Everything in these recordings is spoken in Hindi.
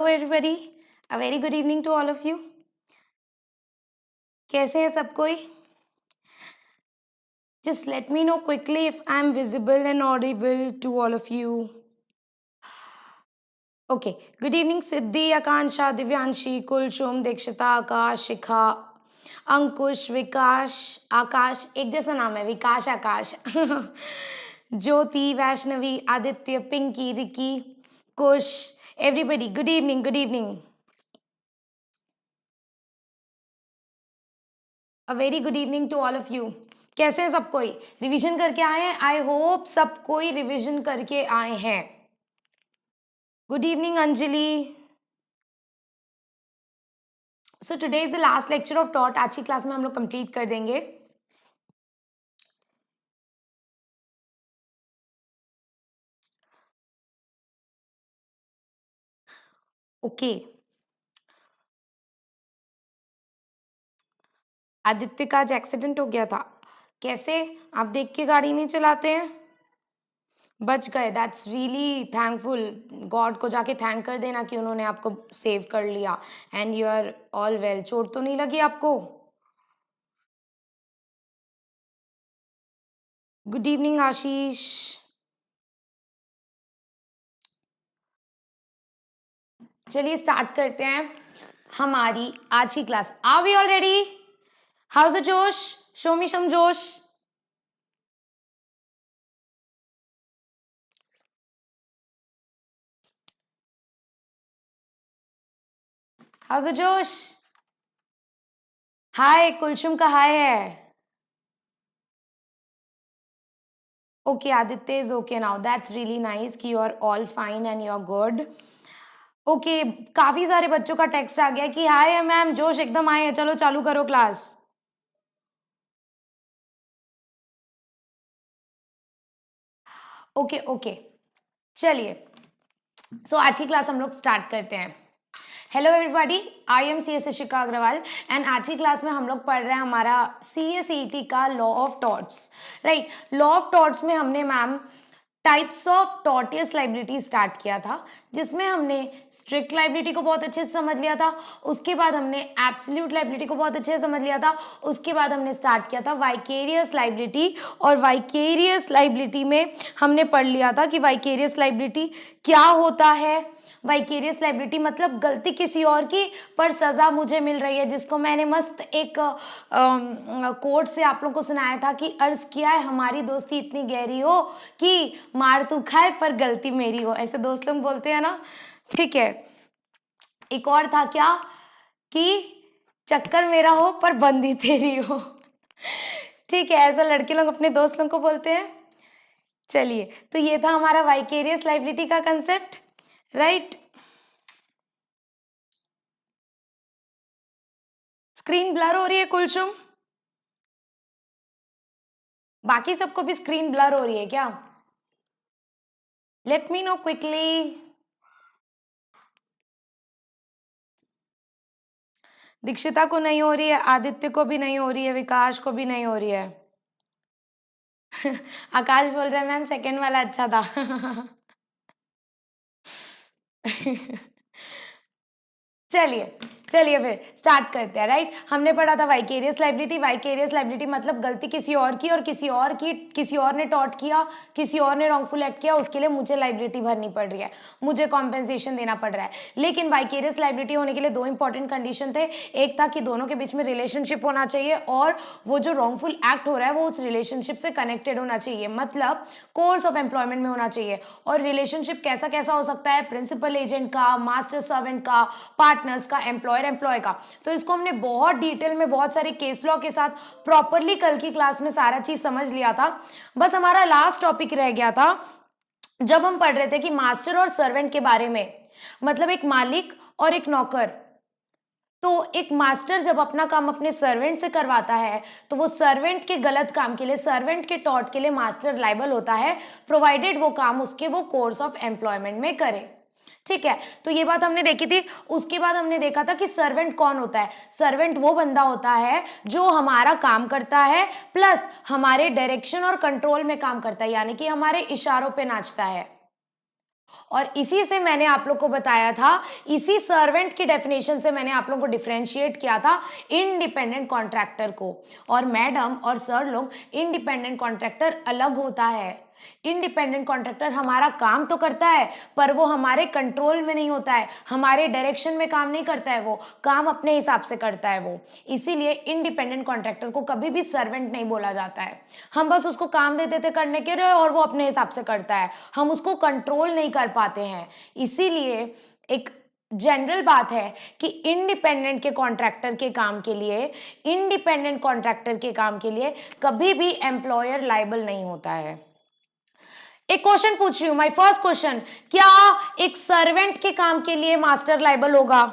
Hello everybody, a very good evening to all of you. कैसे हैं सब कोई? Just let me know quickly if I'm visible and audible to all of you. Okay, good evening Siddhi, Akansha, Divyanshi, Kulshum, Dikshita, Akash, Shikha, अंकुश, विकास, आकाश, एक जैसा नाम है Vikas Akash Jyoti, Vaishnavi, Aditya, Pinky, Ricky, Kush, everybody good evening, good evening, a very good evening to all of you. कैसे हैं सब कोई? रिवीजन करके आए हैं? आई होप सब कोई रिवीजन करके आए हैं. Good evening Anjali. So today is the last lecture of taught. आज की क्लास में हम लोग कंप्लीट कर देंगे. ओके. आदित्य का आज एक्सीडेंट हो गया था. कैसे? आप देख के गाड़ी नहीं चलाते हैं? बच गए. That's really thankful. गॉड को जाके थैंक कर देना कि उन्होंने आपको सेव कर लिया and you are all well. चोट तो नहीं लगी आपको? Good evening Ashish. चलिए स्टार्ट करते हैं हमारी आज की class. Are we all ready? How's a josh? Show मी सम जोश. हाउस अ जोश? हाय, कुलशुम का हाय है. Okay, Aditya is okay now. That's really nice कि you are all fine and you are good. Okay, काफी सारे बच्चों का टेक्स्ट आ गया कि हाय मैम, जोश एकदम आए हैं, चलो चालू करो क्लास. ओके ओके, चलिए. सो आज की क्लास हम लोग स्टार्ट करते हैं. Hello everybody, I am C S Shikha Agarwal and आज की क्लास में हम लोग पढ़ रहे हैं हमारा सी एस ई टी का law of torts. Right, law of torts में हमने ma'am types of tortious liability start किया था, जिसमें हमने स्ट्रिक्ट लाइबिलिटी को बहुत अच्छे से समझ लिया था. उसके बाद हमने एब्सोल्यूट लाइबिलिटी को बहुत अच्छे से समझ लिया था. उसके बाद हमने स्टार्ट किया था वाइकेरियस लाइबिलिटी, और वाइकेरियस लाइबिलिटी में हमने पढ़ लिया था कि वाइकेरियस लाइबिलिटी क्या होता है. वाइकेरियस लाइबिलिटी मतलब गलती किसी और की पर सज़ा मुझे मिल रही है, जिसको मैंने मस्त एक कोट से आप लोगों को सुनाया था कि अर्ज किया है हमारी दोस्ती इतनी गहरी हो कि मार तू खाए पर गलती मेरी हो. ऐसे दोस्त लोग बोलते हैं ना. ठीक है. एक और था क्या कि चक्कर मेरा हो पर बंदी तेरी हो. ठीक है, ऐसा लड़के लोग अपने दोस्त लोग को बोलते हैं. चलिए, तो ये था हमारा वाइकेरियस लाइबिलिटी का कंसेप्ट. राइट. स्क्रीन ब्लर हो रही है कुलशुम? बाकी सबको भी स्क्रीन ब्लर हो रही है क्या? Let me know quickly. Dikshita को नहीं हो रही है, आदित्य को भी नहीं हो रही है, विकास को भी नहीं हो रही है. आकाश बोल रहा है मैम सेकंड वाला अच्छा था. चलिए चलिए फिर स्टार्ट करते हैं. राइट, हमने पढ़ा था वाइकेरियस लाइबिलिटी. वाइकेरियस लाइबिलिटी मतलब गलती किसी और की, और किसी और ने टॉट किया, किसी और ने रॉन्गफुल एक्ट किया, उसके लिए मुझे लाइबिलिटी भरनी पड़ रही है, मुझे कॉम्पेंसेशन देना पड़ रहा है. लेकिन वाइकेरियस लाइबिलिटी होने के लिए दो इंपॉर्टेंट कंडीशन थे. एक था कि दोनों के बीच में रिलेशनशिप होना चाहिए, और वो जो रॉन्गफुल एक्ट हो रहा है वो उस रिलेशनशिप से कनेक्टेड होना चाहिए, मतलब कोर्स ऑफ एम्प्लॉयमेंट में होना चाहिए. और रिलेशनशिप कैसा कैसा हो सकता है? प्रिंसिपल एजेंट का, मास्टर सर्वेंट का, पार्टनर्स का, एम्प्लॉय का. तो इसको हमने बहुत डिटेल में बहुत सारे केस लॉ के साथ प्रॉपरली कल की क्लास में सारा चीज समझ लिया था. बस हमारा लास्ट टॉपिक रह गया था जब हम पढ़ रहे थे कि मास्टर और सर्वेंट के बारे में, मतलब एक मालिक और एक नौकर. तो एक मास्टर जब अपना काम अपने सर्वेंट से करवाता है तो वो सर्वेंट के गलत काम के लिए, सर्वेंट के टॉट के लिए मास्टर लायबल होता है, प्रोवाइडेड वो काम उसके वो कोर्स ऑफ एम्प्लॉयमेंट में करे. ठीक है, तो ये बात हमने देखी थी. उसके बाद हमने देखा था कि सर्वेंट कौन होता है. सर्वेंट वो बंदा होता है जो हमारा काम करता है प्लस हमारे डायरेक्शन और कंट्रोल में काम करता है, यानी कि हमारे इशारों पे नाचता है. और इसी से मैंने आप लोग को बताया था, इसी सर्वेंट की डेफिनेशन से मैंने आप लोगों को डिफरेंशिएट किया था इंडिपेंडेंट कॉन्ट्रैक्टर को। और मैडम और सर लोग, इंडिपेंडेंट कॉन्ट्रैक्टर अलग होता है। इंडिपेंडेंट कॉन्ट्रैक्टर हमारा काम तो करता है, पर वो हमारे कंट्रोल में नहीं होता है, हमारे डायरेक्शन में काम नहीं करता है, वो काम अपने हिसाब से करता है वो। इसीलिए इंडिपेंडेंट कॉन्ट्रैक्टर को कभी भी सर्वेंट नहीं बोला जाता है। हम बस उसको काम दे देते करने के लिए और वो अपने हिसाब से करता है, हम उसको कंट्रोल नहीं कर पाते हैं। इसीलिए एक जनरल बात है कि इंडिपेंडेंट के कॉन्ट्रैक्टर के काम के लिए, इंडिपेंडेंट कॉन्ट्रैक्टर के काम के लिए कभी भी एम्प्लॉयर लायबल नहीं होता है। एक क्वेश्चन पूछ रही हूं, माय फर्स्ट क्वेश्चन, क्या एक सर्वेंट के काम के लिए मास्टर लायबल होगा?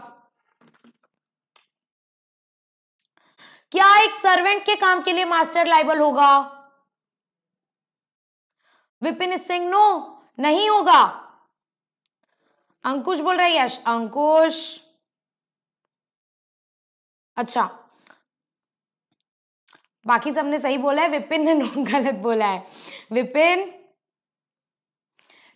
क्या एक सर्वेंट के काम के लिए मास्टर लायबल होगा? विपिन सिंह नो, नहीं होगा। अंकुश बोल रहा है यश, अंकुश, अच्छा बाकी सबने सही बोला है, विपिन ने नो गलत बोला है। विपिन,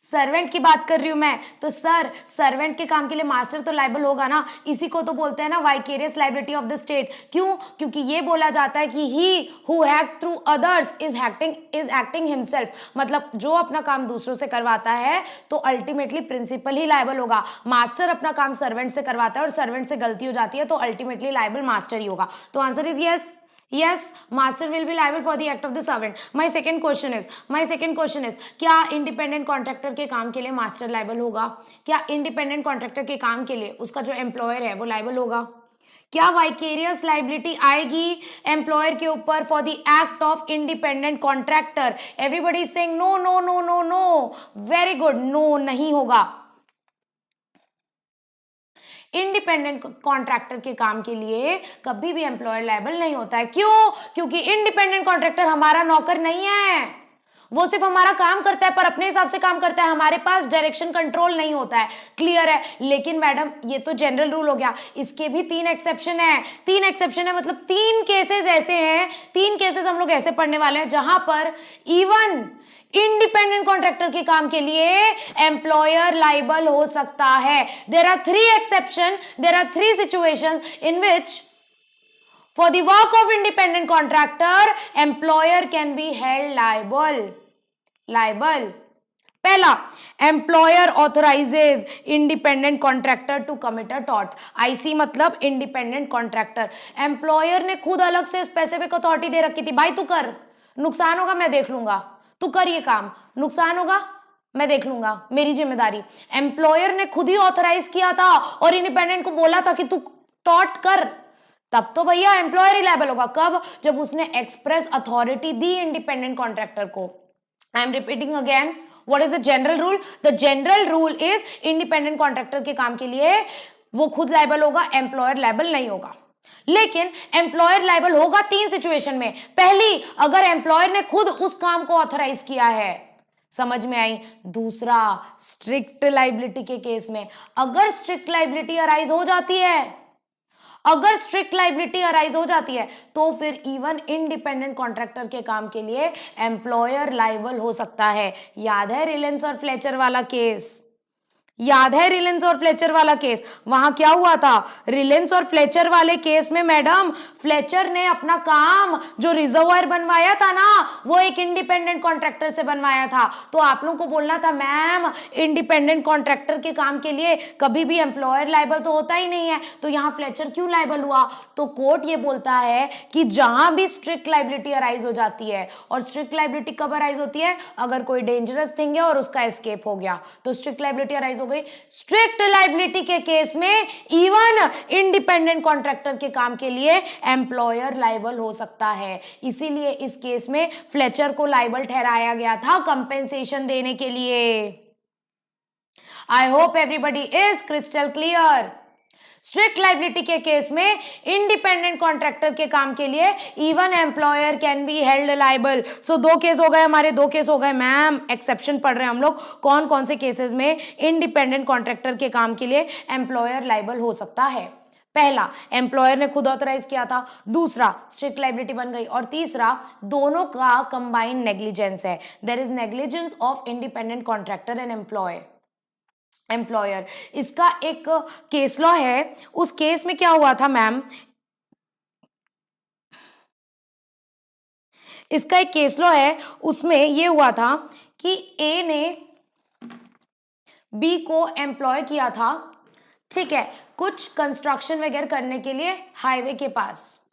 सर्वेंट की बात कर रही हूं मैं, तो सर सर्वेंट के काम के लिए मास्टर तो लायबल होगा ना, इसी को तो बोलते हैं ना vicarious liability of the state. क्यों? क्योंकि ये बोला जाता है कि he who hack through others is acting himself, मतलब जो अपना काम दूसरों से करवाता है तो अल्टीमेटली प्रिंसिपल ही लायबल होगा। मास्टर अपना काम सर्वेंट से करवाता है और सर्वेंट से गलती हो जाती है तो अल्टीमेटली लायबल मास्टर ही होगा। तो answer is yes. Yes, master will be liable for the act of the servant. My second question is, क्या इंडिपेंडेंट कॉन्ट्रैक्टर के काम के लिए मास्टर लायबल होगा? क्या इंडिपेंडेंट कॉन्ट्रैक्टर के काम के लिए उसका जो एम्प्लॉयर है वो लायबल होगा? क्या वाइकेरियस लायबिलिटी आएगी एम्प्लॉयर के ऊपर for the act of independent contractor? Everybody is saying no no no no no, very good, no नहीं होगा। इंडिपेंडेंट कॉन्ट्रैक्टर के काम के लिए कभी भी एम्प्लॉयर लायबल नहीं होता है। क्यों? क्योंकि इंडिपेंडेंट कॉन्ट्रैक्टर हमारा नौकर नहीं है, वो सिर्फ हमारा काम करता है पर अपने हिसाब से काम करता है, हमारे पास डायरेक्शन कंट्रोल नहीं होता है। क्लियर है? लेकिन मैडम ये तो जनरल रूल हो गया, इसके भी 3 एक्सेप्शन है। 3 एक्सेप्शन है मतलब 3 केसेस ऐसे हैं, 3 केसेस हम लोग ऐसे पढ़ने वाले हैं जहां पर इवन इंडिपेंडेंट कॉन्ट्रैक्टर के काम के लिए एम्प्लॉयर लायबल हो सकता है। There are 3 exception, there are 3 situations in which for the work of independent contractor employer can be held liable. पहला, employer authorises independent contractor to commit a tort. IC मतलब इंडिपेंडेंट कॉन्ट्रैक्टर, एम्प्लॉयर ने खुद अलग से स्पेसिफिक अथॉरिटी दे रखी थी, भाई तू कर, नुकसान होगा मैं देख लूंगा, तू कर ये काम, नुकसान होगा मैं देख लूंगा, मेरी जिम्मेदारी। एम्प्लॉयर ने खुद ही ऑथराइज किया था और इंडिपेंडेंट को बोला था कि तू टॉर्ट कर, तब तो भैया एम्प्लॉयर ही लायबल होगा। कब? जब उसने एक्सप्रेस अथॉरिटी दी इंडिपेंडेंट कॉन्ट्रैक्टर को। I am repeating again, what is the general rule? The general rule is independent contractor के काम के लिए वो खुद लायबल होगा, एम्प्लॉयर लायबल नहीं होगा। लेकिन एम्प्लॉयर लायबल होगा 3 सिचुएशन में। पहली, अगर एम्प्लॉयर ने खुद उस काम को ऑथराइज किया है, समझ में आई? दूसरा, स्ट्रिक्ट लायबिलिटी के केस में, अगर स्ट्रिक्ट लायबिलिटी अराइज हो जाती है, अगर स्ट्रिक्ट लायबिलिटी अराइज हो जाती है तो फिर इवन इंडिपेंडेंट कॉन्ट्रैक्टर के काम के लिए एम्प्लॉयर लायबल हो सकता है। याद है रिलायंस और फ्लेचर वाला केस? याद है रिलायंस और फ्लेचर वाला केस? वहां क्या हुआ था? रिलायंस और फ्लेचर वाले केस में मैडम फ्लेचर ने अपना काम जो रिजर्वायर बनवाया था ना, वो एक इंडिपेंडेंट कॉन्ट्रैक्टर से बनवाया था। तो आप लोगों को बोलना था मैम इंडिपेंडेंट कॉन्ट्रैक्टर के काम के लिए कभी भी एम्प्लॉयर लायबल तो होता ही नहीं है, तो यहाँ फ्लेचर क्यों लायबल हुआ? तो कोर्ट ये बोलता है कि जहां भी स्ट्रिक्ट लायबिलिटी अराइज हो जाती है, और स्ट्रिक्ट लायबिलिटी कब अराइज होती है? अगर कोई डेंजरस थिंग है और उसका एस्केप हो गया तो स्ट्रिक्ट लायबिलिटी अराइज हो गई। स्ट्रिक्ट लायबिलिटी के केस में इवन इंडिपेंडेंट कॉन्ट्रैक्टर के काम के लिए एम्प्लॉयर लायबल हो सकता है। इसीलिए इस केस में फ्लेचर को लायबल ठहराया गया था कंपेंसेशन देने के लिए। आई hope everybody is crystal clear. Strict liability के केस में इंडिपेंडेंट कॉन्ट्रैक्टर के काम के लिए even employer can be held liable. So 2 case हो गए हमारे, 2 केस हो गए मैम। एक्सेप्शन पढ़ रहे हैं हम लोग, कौन कौन से केसेस में इंडिपेंडेंट कॉन्ट्रैक्टर के काम के लिए एम्प्लॉयर लायबल हो सकता है। पहला, एम्प्लॉयर ने खुद ऑथराइज किया था। दूसरा, स्ट्रिक्ट लायबिलिटी बन गई। और तीसरा, दोनों का कंबाइंड नेग्लिजेंस है। There is negligence of independent contractor and employ. Employer. इसका एक केस लॉ है, उस केस में क्या हुआ था मैम, इसका एक केस लॉ है, उसमें ये हुआ था कि ए ने बी को एम्प्लॉय किया था, ठीक है, कुछ कंस्ट्रक्शन वगैरह करने के लिए हाईवे के पास,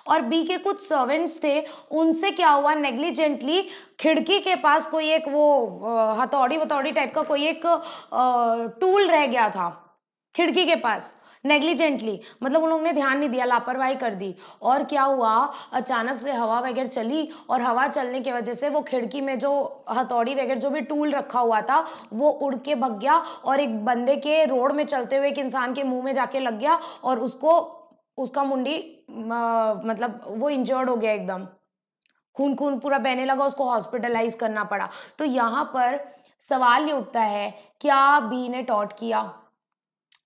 और बी के कुछ सर्वेंट्स थे, उनसे क्या हुआ, नेग्लिजेंटली खिड़की के पास कोई एक वो हथौड़ी वथौड़ी टाइप का कोई एक टूल रह गया था खिड़की के पास, नेग्लिजेंटली, मतलब उन लोगों ने ध्यान नहीं दिया, लापरवाही कर दी, और क्या हुआ, अचानक से हवा वगैरह चली, और हवा चलने की वजह से वो खिड़की में जो हथौड़ी वगैरह जो भी टूल रखा हुआ था वो उड़ के भग गया, और एक बंदे के रोड में चलते हुए एक इंसान के मुंह में जाके लग गया, और उसको उसका मुंडी मतलब वो इंजर्ड हो गया एकदम, खून खून पूरा बहने लगा, उसको हॉस्पिटलाइज करना पड़ा। तो यहाँ पर सवाल ये उठता है, क्या बी ने टॉट किया?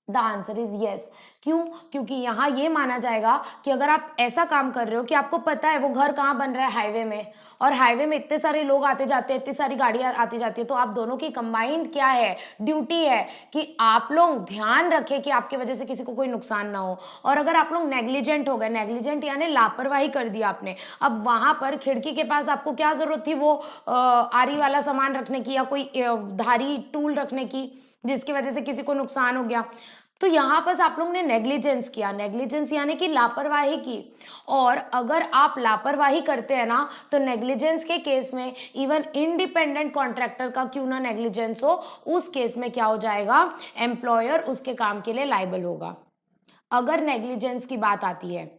The answer is yes. क्यों? क्योंकि यहाँ ये माना जाएगा कि अगर आप ऐसा काम कर रहे हो कि आपको पता है वो घर कहाँ बन रहा है, हाईवे में, और हाईवे में इतने सारे लोग आते जाते हैं, इतनी सारी गाड़ियां आती जाती है, तो आप दोनों की कंबाइंड क्या है, ड्यूटी है कि आप लोग ध्यान रखें कि आपकी वजह से किसी को कोई नुकसान ना हो। और अगर आप लोग नेग्लिजेंट हो गए, नेग्लिजेंट यानी लापरवाही कर दी आपने, अब वहां पर खिड़की के पास आपको क्या जरूरत थी, वो आरी वाला सामान रखने की या कोई धारी टूल रखने की, जिसकी वजह से किसी को नुकसान हो गया। तो यहाँ पर आप लोग ने नेग्लिजेंस किया, नेग्लिजेंस यानी कि लापरवाही की, और अगर आप लापरवाही करते हैं ना, तो नेग्लिजेंस के केस में इवन इंडिपेंडेंट कॉन्ट्रैक्टर का क्यों ना नेग्लिजेंस हो, उस केस में क्या हो जाएगा, एम्प्लॉयर उसके काम के लिए लाइबल होगा। अगर नेग्लिजेंस की बात आती है,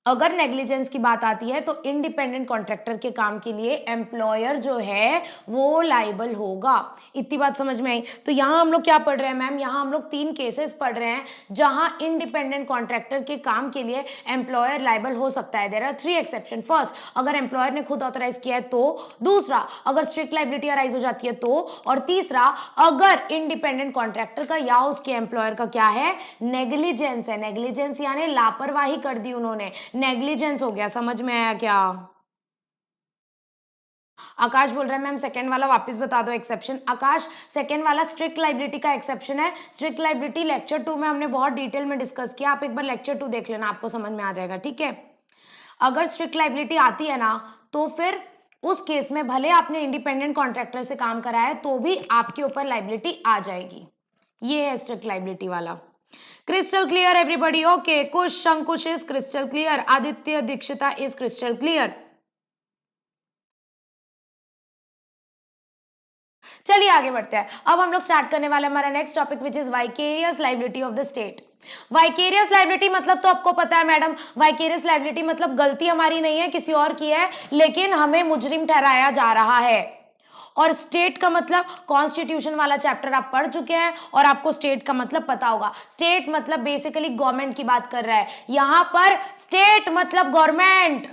अगर नेग्लिजेंस की बात आती है तो इंडिपेंडेंट कॉन्ट्रैक्टर के काम के लिए एम्प्लॉयर जो है वो लाइबल होगा। इतनी बात समझ में आई? तो यहां हम लोग क्या पढ़ रहे हैं मैम, यहां हम लोग 3 केसेस पढ़ रहे हैं जहां इंडिपेंडेंट कॉन्ट्रैक्टर के काम के लिए एम्प्लॉयर लाइबल हो सकता है। There are 3 exception. फर्स्ट, अगर एम्प्लॉयर ने खुद ऑथराइज किया है तो, दूसरा, अगर स्ट्रिक्ट लाइबिलिटी अराइज हो जाती है तो, और तीसरा, अगर इंडिपेंडेंट कॉन्ट्रैक्टर का या उसके एम्प्लॉयर का क्या है, नेग्लिजेंस है। नेग्लिजेंस यानी लापरवाही कर दी उन्होंने, नेग्लिजेंस हो गया। समझ में आया क्या? आकाश बोल रहा है मैम सेकंड वाला वापस बता दो एक्सेप्शन। आकाश, सेकंड वाला स्ट्रिक्ट लाइबिलिटी का एक्सेप्शन है। स्ट्रिक्ट लाइबिलिटी लेक्चर 2 में हमने बहुत डिटेल में डिस्कस किया, आप एक बार लेक्चर 2 देख लेना, आपको समझ में आ जाएगा, ठीक है। अगर स्ट्रिक्ट लाइबिलिटी आती है ना, तो फिर उस केस में भले आपने इंडिपेंडेंट कॉन्ट्रैक्टर से काम कराया है तो भी आपके ऊपर लाइबिलिटी आ जाएगी। ये है स्ट्रिक्ट लाइबिलिटी वाला। Crystal clear everybody? Okay, Kush Shankush is crystal clear, Aditya Dikshita is crystal clear. चलिए आगे बढ़ते हैं। अब हम लोग स्टार्ट करने वाले हमारा next topic which is vicarious liability of the state. Vicarious liability मतलब तो आपको पता है मैडम, वाइकेरियस लाइबिलिटी मतलब गलती हमारी नहीं है, किसी और की है, लेकिन हमें मुजरिम ठहराया जा रहा है। और स्टेट का मतलब कॉन्स्टिट्यूशन वाला चैप्टर आप पढ़ चुके हैं और आपको स्टेट का मतलब पता होगा। स्टेट मतलब बेसिकली गवर्नमेंट की बात कर रहा है, यहां पर स्टेट मतलब गवर्नमेंट।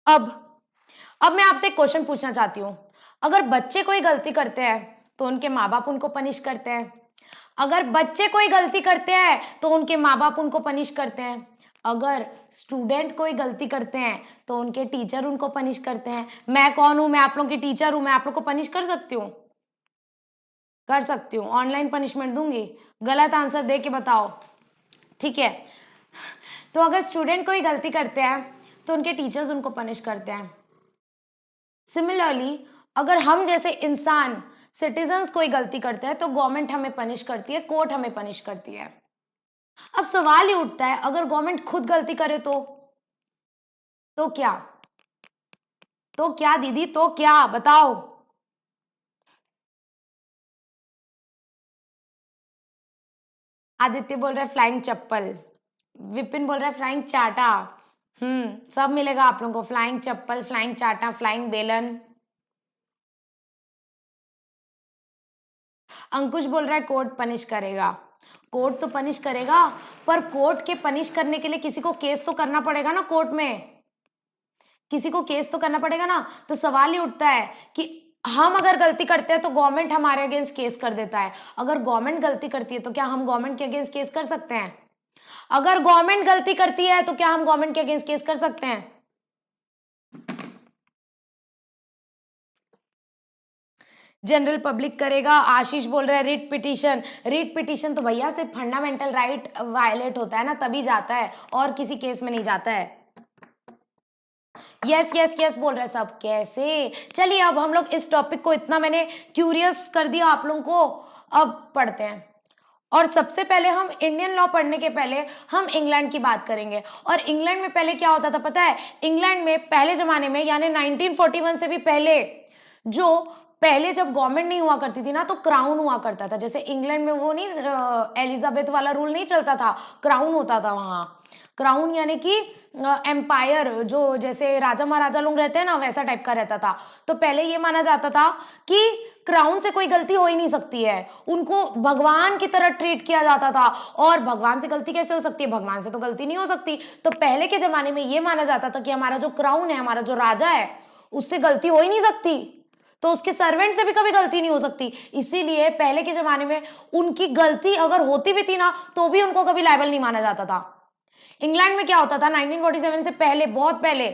अब अब मैं आपसे एक क्वेश्चन पूछना चाहती हूं, अगर बच्चे कोई गलती करते हैं तो उनके माँ बाप उनको पनिश करते हैं। अगर बच्चे कोई गलती करते हैं तो उनके माँ बाप उनको पनिश करते हैं। अगर स्टूडेंट कोई गलती करते हैं तो उनके टीचर उनको पनिश करते हैं। मैं कौन हूं? मैं आप लोगों की टीचर हूं, मैं आप लोग को पनिश कर सकती हूँ, कर सकती हूँ, ऑनलाइन पनिशमेंट दूंगी। गलत आंसर दे के बताओ, ठीक है। तो अगर स्टूडेंट कोई गलती करते हैं तो उनके टीचर्स उनको पनिश करते हैं। सिमिलरली अगर हम जैसे इंसान सिटीजन्स कोई गलती करते हैं तो गवर्नमेंट हमें पनिश करती है, कोर्ट हमें पनिश करती है। अब सवाल ये उठता है, अगर गवर्नमेंट खुद गलती करे तो क्या? तो क्या दीदी, तो क्या बताओ? आदित्य बोल रहा है फ्लाइंग चप्पल, विपिन बोल रहा है फ्लाइंग चाटा। सब मिलेगा आप लोगों को, फ्लाइंग चप्पल, फ्लाइंग चाटा, फ्लाइंग बेलन। अंकुश बोल रहा है कोर्ट पनिश करेगा। कोर्ट तो पनिश करेगा, पर कोर्ट के पनिश करने के लिए किसी को केस तो करना पड़ेगा ना कोर्ट में, किसी को केस तो करना पड़ेगा ना। तो सवाल ही उठता है कि हम अगर गलती करते हैं तो गवर्नमेंट हमारे अगेंस्ट केस कर देता है। अगर गवर्नमेंट गलती करती है तो क्या हम गवर्नमेंट के अगेंस्ट केस कर सकते हैं? अगर गवर्नमेंट गलती करती है तो क्या हम गवर्नमेंट के अगेंस्ट केस कर सकते हैं? जनरल पब्लिक करेगा। आशीष बोल रहा है रिट पिटीशन। रिट पिटीशन तो भैया सिर्फ फंडामेंटल राइट वायलेट होता है ना तभी जाता है, और किसी केस में नहीं जाता है। यस यस यस बोल रहे सब। कैसे? चलिए अब हम लोग इस टॉपिक को, इतना मैंने क्यूरियस कर दिया आप लोगों को, अब पढ़ते हैं। और सबसे पहले हम इंडियन लॉ पढ़ने के पहले हम इंग्लैंड की बात करेंगे। और इंग्लैंड में पहले क्या होता था पता है? इंग्लैंड में पहले जमाने में, यानी 1941 से भी पहले, जो पहले जब गवर्नमेंट नहीं हुआ करती थी ना, तो क्राउन हुआ करता था। जैसे इंग्लैंड में वो नहीं, एलिजाबेथ वाला रूल नहीं चलता था, क्राउन होता था वहां। क्राउन यानी कि एम्पायर, जो जैसे राजा महाराजा लोग रहते हैं ना, वैसा टाइप का रहता था। तो पहले ये माना जाता था कि क्राउन से कोई गलती हो ही नहीं सकती है, उनको भगवान की तरह ट्रीट किया जाता था। और भगवान से गलती कैसे हो सकती है? भगवान से तो गलती नहीं हो सकती। तो पहले के जमाने में ये माना जाता था कि हमारा जो क्राउन है, हमारा जो राजा है, उससे गलती हो ही नहीं सकती, तो उसके सर्वेंट से भी कभी गलती नहीं हो सकती। इसीलिए पहले के जमाने में उनकी गलती अगर होती भी थी ना, तो भी उनको कभी लायबल नहीं माना जाता था। इंग्लैंड में क्या होता था 1947 से पहले, बहुत पहले,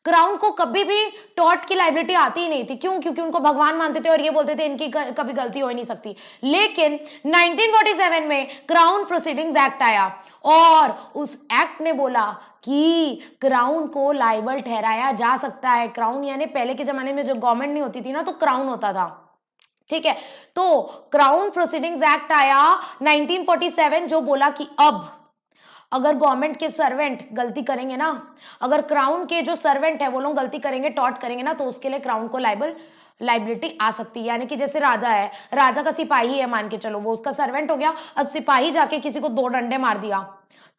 क्राउन को कभी भी टॉर्ट की लाइबिलिटी आती ही नहीं थी। क्यों? क्योंकि उनको भगवान मानते थे और ये बोलते थे इनकी कभी गलती हो ही नहीं सकती। लेकिन 1947 में क्राउन प्रोसीडिंग्स एक्ट आया, और उस एक्ट ने बोला कि क्राउन को लाइबल ठहराया जा सकता है। क्राउन यानी पहले के जमाने में जो गवर्नमेंट नहीं होती थी ना, तो क्राउन होता था। ठीक है, तो क्राउन प्रोसीडिंग्स एक्ट आया 1947, जो बोला कि अब अगर गवर्नमेंट के सर्वेंट गलती करेंगे ना, अगर क्राउन के जो सर्वेंट है वो लोग गलती करेंगे, टॉर्ट करेंगे ना, तो उसके लिए क्राउन को लाइबिलिटी आ सकती है। यानी कि जैसे राजा है, राजा का सिपाही है, मान के चलो, वो उसका सर्वेंट हो गया। अब सिपाही जाके किसी को 2 डंडे मार दिया,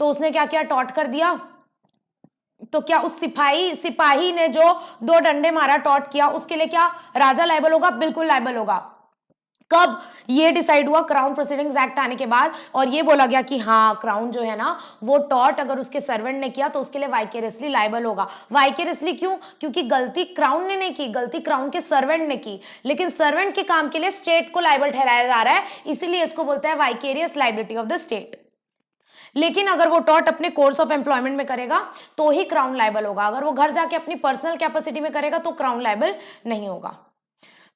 तो उसने क्या किया? टॉर्ट कर दिया। तो क्या उस सिपाही ने जो 2 डंडे मारा, टॉर्ट किया, उसके लिए क्या राजा लायबल होगा? बिल्कुल लायबल होगा। कब ये डिसाइड हुआ? क्राउन प्रोसीडिंग्स एक्ट आने के बाद। और ये बोला गया कि हाँ, क्राउन जो है ना, वो टॉर्ट अगर उसके सर्वेंट ने किया तो उसके लिए वाइकेरियसली लायबल होगा। वाइकेरियसली क्यों? क्योंकि गलती क्राउन ने नहीं की, गलती क्राउन के सर्वेंट ने की, लेकिन सर्वेंट के काम के लिए स्टेट को लायबल ठहराया जा रहा है, इसीलिए इसको बोलते हैं vicarious liability of the state. लेकिन अगर वो टॉर्ट अपने कोर्स ऑफ एम्प्लॉयमेंट में करेगा तो ही क्राउन लायबल होगा। अगर वो घर जाके अपनी पर्सनल कैपेसिटी में करेगा तो क्राउन लायबल नहीं होगा।